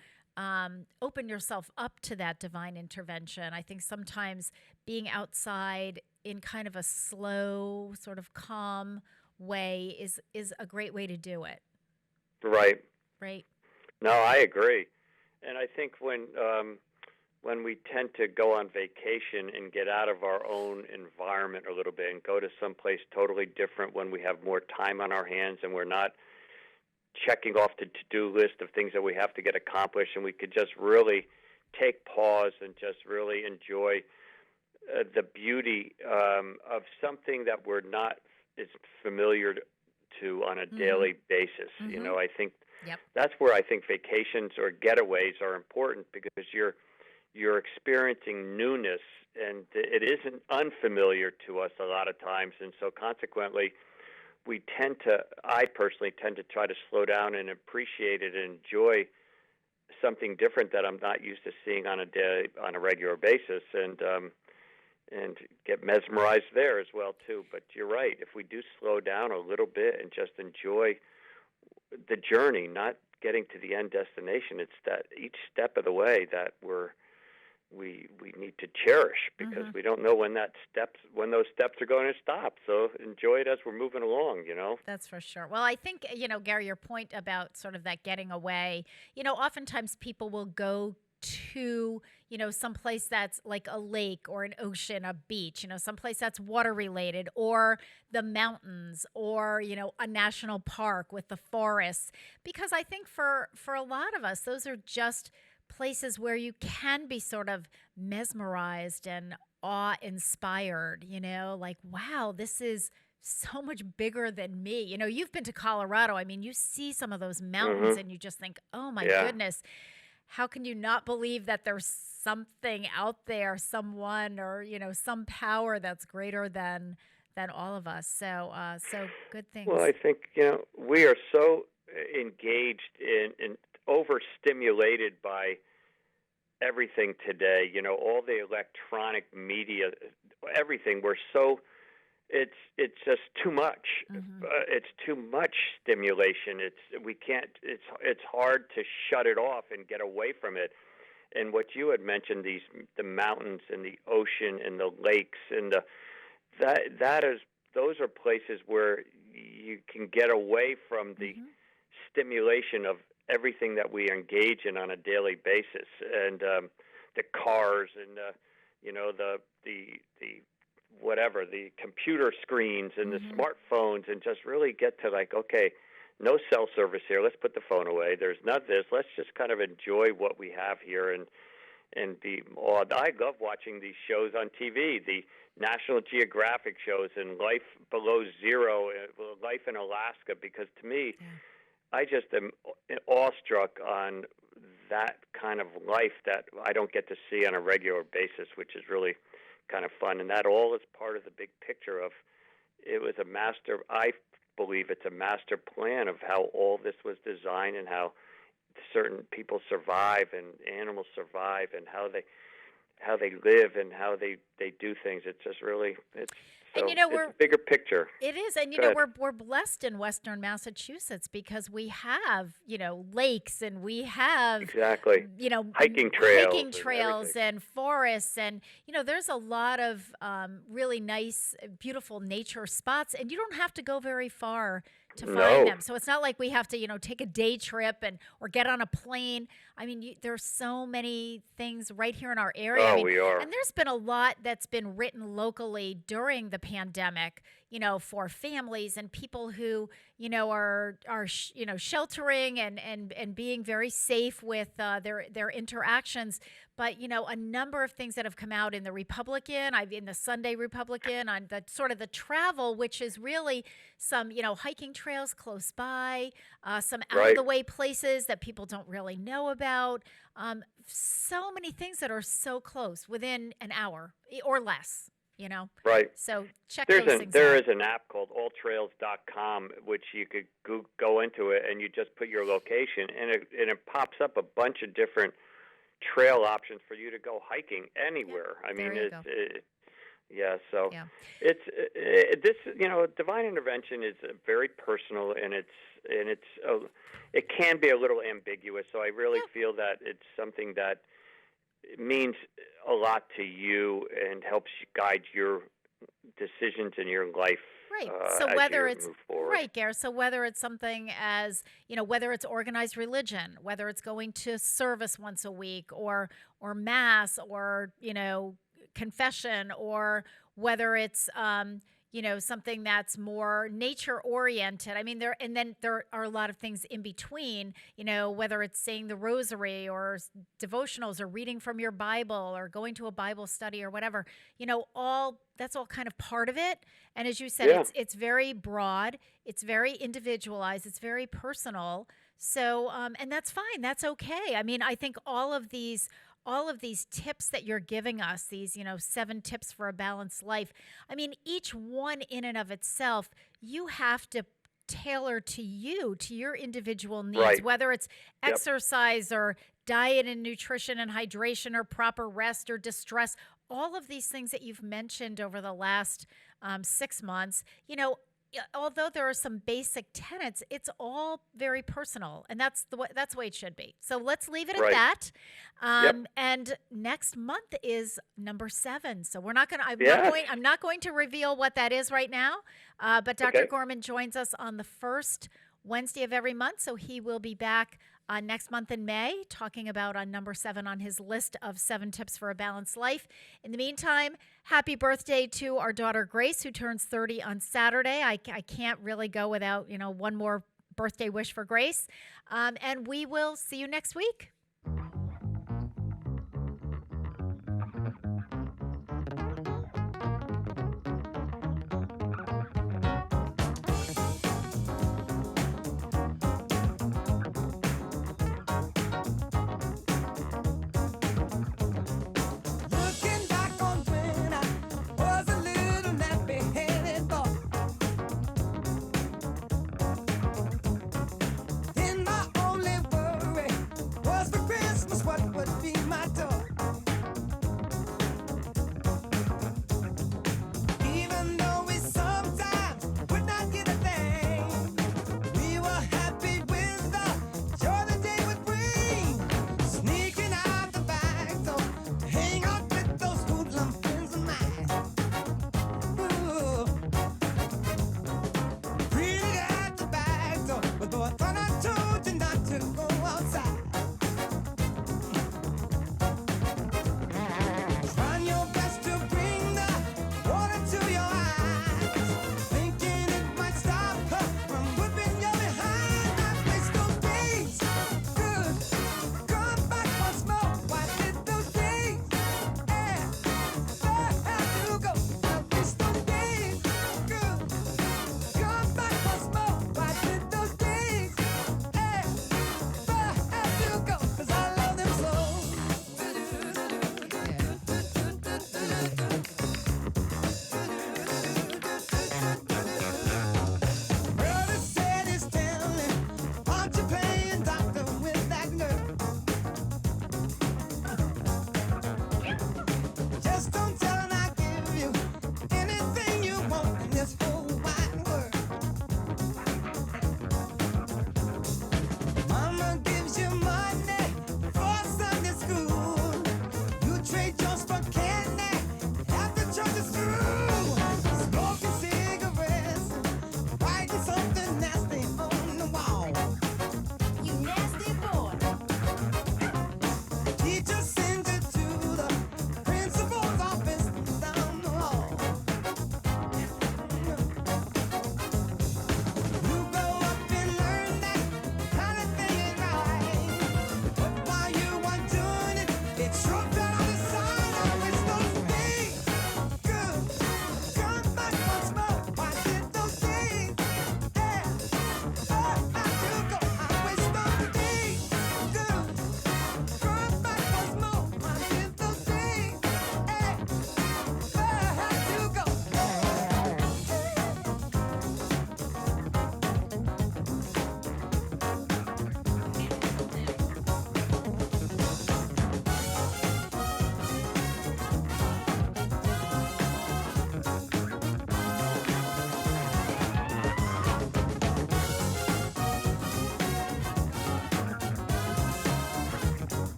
open yourself up to that divine intervention, I think sometimes being outside in kind of a slow, sort of calm way is a great way to do it. Right. Right. No, I agree. And I think when we tend to go on vacation and get out of our own environment a little bit and go to someplace totally different, when we have more time on our hands and we're not checking off the to-do list of things that we have to get accomplished, and we could just really take pause and just really enjoy the beauty of something that we're not as familiar to on a daily basis. You know, I think that's where I think vacations or getaways are important, because you're experiencing newness, and it isn't unfamiliar to us a lot of times, and so consequently I personally tend to try to slow down and appreciate it and enjoy something different that I'm not used to seeing on a regular basis, and get mesmerized there as well too. But you're right, if we do slow down a little bit and just enjoy the journey, not getting to the end destination, it's that each step of the way that we need to cherish, because we don't know when those steps are going to stop. So enjoy it as we're moving along, you know. That's for sure. Well, I think, you know, Gary, your point about sort of that getting away, you know, oftentimes people will go to, you know, someplace that's like a lake or an ocean, a beach, you know, someplace that's water related, or the mountains, or, you know, a national park with the forests, because I think for a lot of us, those are just places where you can be sort of mesmerized and awe-inspired, you know, like, wow, this is so much bigger than me. You know, you've been to Colorado. I mean, you see some of those mountains and you just think, oh my goodness, how can you not believe that there's something out there, someone, or, you know, some power that's greater than all of us. So good things. Well, I think, you know, we are so engaged in overstimulated by everything today, you know, all the electronic media, everything. We're so it's just too much. It's too much stimulation. It's hard to shut it off and get away from it. And what you had mentioned, the mountains and the ocean and the lakes and those are places where you can get away from the stimulation of everything that we engage in on a daily basis, and the cars and the computer screens and the smartphones, and just really get to like, okay, no cell service here. Let's put the phone away. There's not this. Let's just kind of enjoy what we have here and be awed. I love watching these shows on TV, the National Geographic shows and Life Below Zero, Life in Alaska, because to me, I just am awestruck on that kind of life that I don't get to see on a regular basis, which is really kind of fun. And that all is part of the big picture of I believe it's a master plan of how all this was designed and how certain people survive and animals survive and how they live and how they do things. It's just really it's a bigger picture. It is, and we're blessed in Western Massachusetts because we have lakes and we have hiking trails and forests, and there's a lot of really nice, beautiful nature spots, and you don't have to go very far to find them. So it's not like we have to, take a day trip or get on a plane. I mean, there's so many things right here in our area. We are. And there's been a lot that's been written locally during the pandemic, for families and people who, are sheltering and being very safe with their interactions. But, a number of things that have come out in the Republican, in the Sunday Republican, on the sort of the travel, which is really some, hiking trails close by, some out-of-the-way places that people don't really know about. So many things that are so close, within an hour or less. Right. So check those things out. There is an app called alltrails.com, which you could go into it and you just put your location, and it pops up a bunch of different trail options for you to go hiking anywhere. I mean, divine intervention is very personal, and it can be a little ambiguous. So I really feel that it's something that means a lot to you and helps guide your decisions in your life. Right. So whether it's right, Gare. So whether it's something as whether it's organized religion, whether it's going to service once a week, or mass, or confession, or whether it's something that's more nature oriented. I mean, there are a lot of things in between, whether it's saying the rosary or devotionals or reading from your Bible or going to a Bible study or whatever, that's all kind of part of it. And as you said, it's very broad, it's very individualized, it's very personal. So, and that's fine. That's okay. I mean, I think all of these tips that you're giving us, these, 7 tips for a balanced life, I mean, each one in and of itself, you have to tailor to your individual needs, whether it's exercise or diet and nutrition and hydration or proper rest or distress, all of these things that you've mentioned over the last 6 months, although there are some basic tenets, it's all very personal, and that's the way it should be. So let's leave it at that. And next month is number 7. So we're not going to. I'm not going to reveal what that is right now. But Dr. Gorman joins us on the first Wednesday of every month, so he will be back next month in May, talking about number 7 on his list of 7 tips for a balanced life. In the meantime, happy birthday to our daughter Grace, who turns 30 on Saturday. I can't really go without one more birthday wish for Grace. And we will see you next week.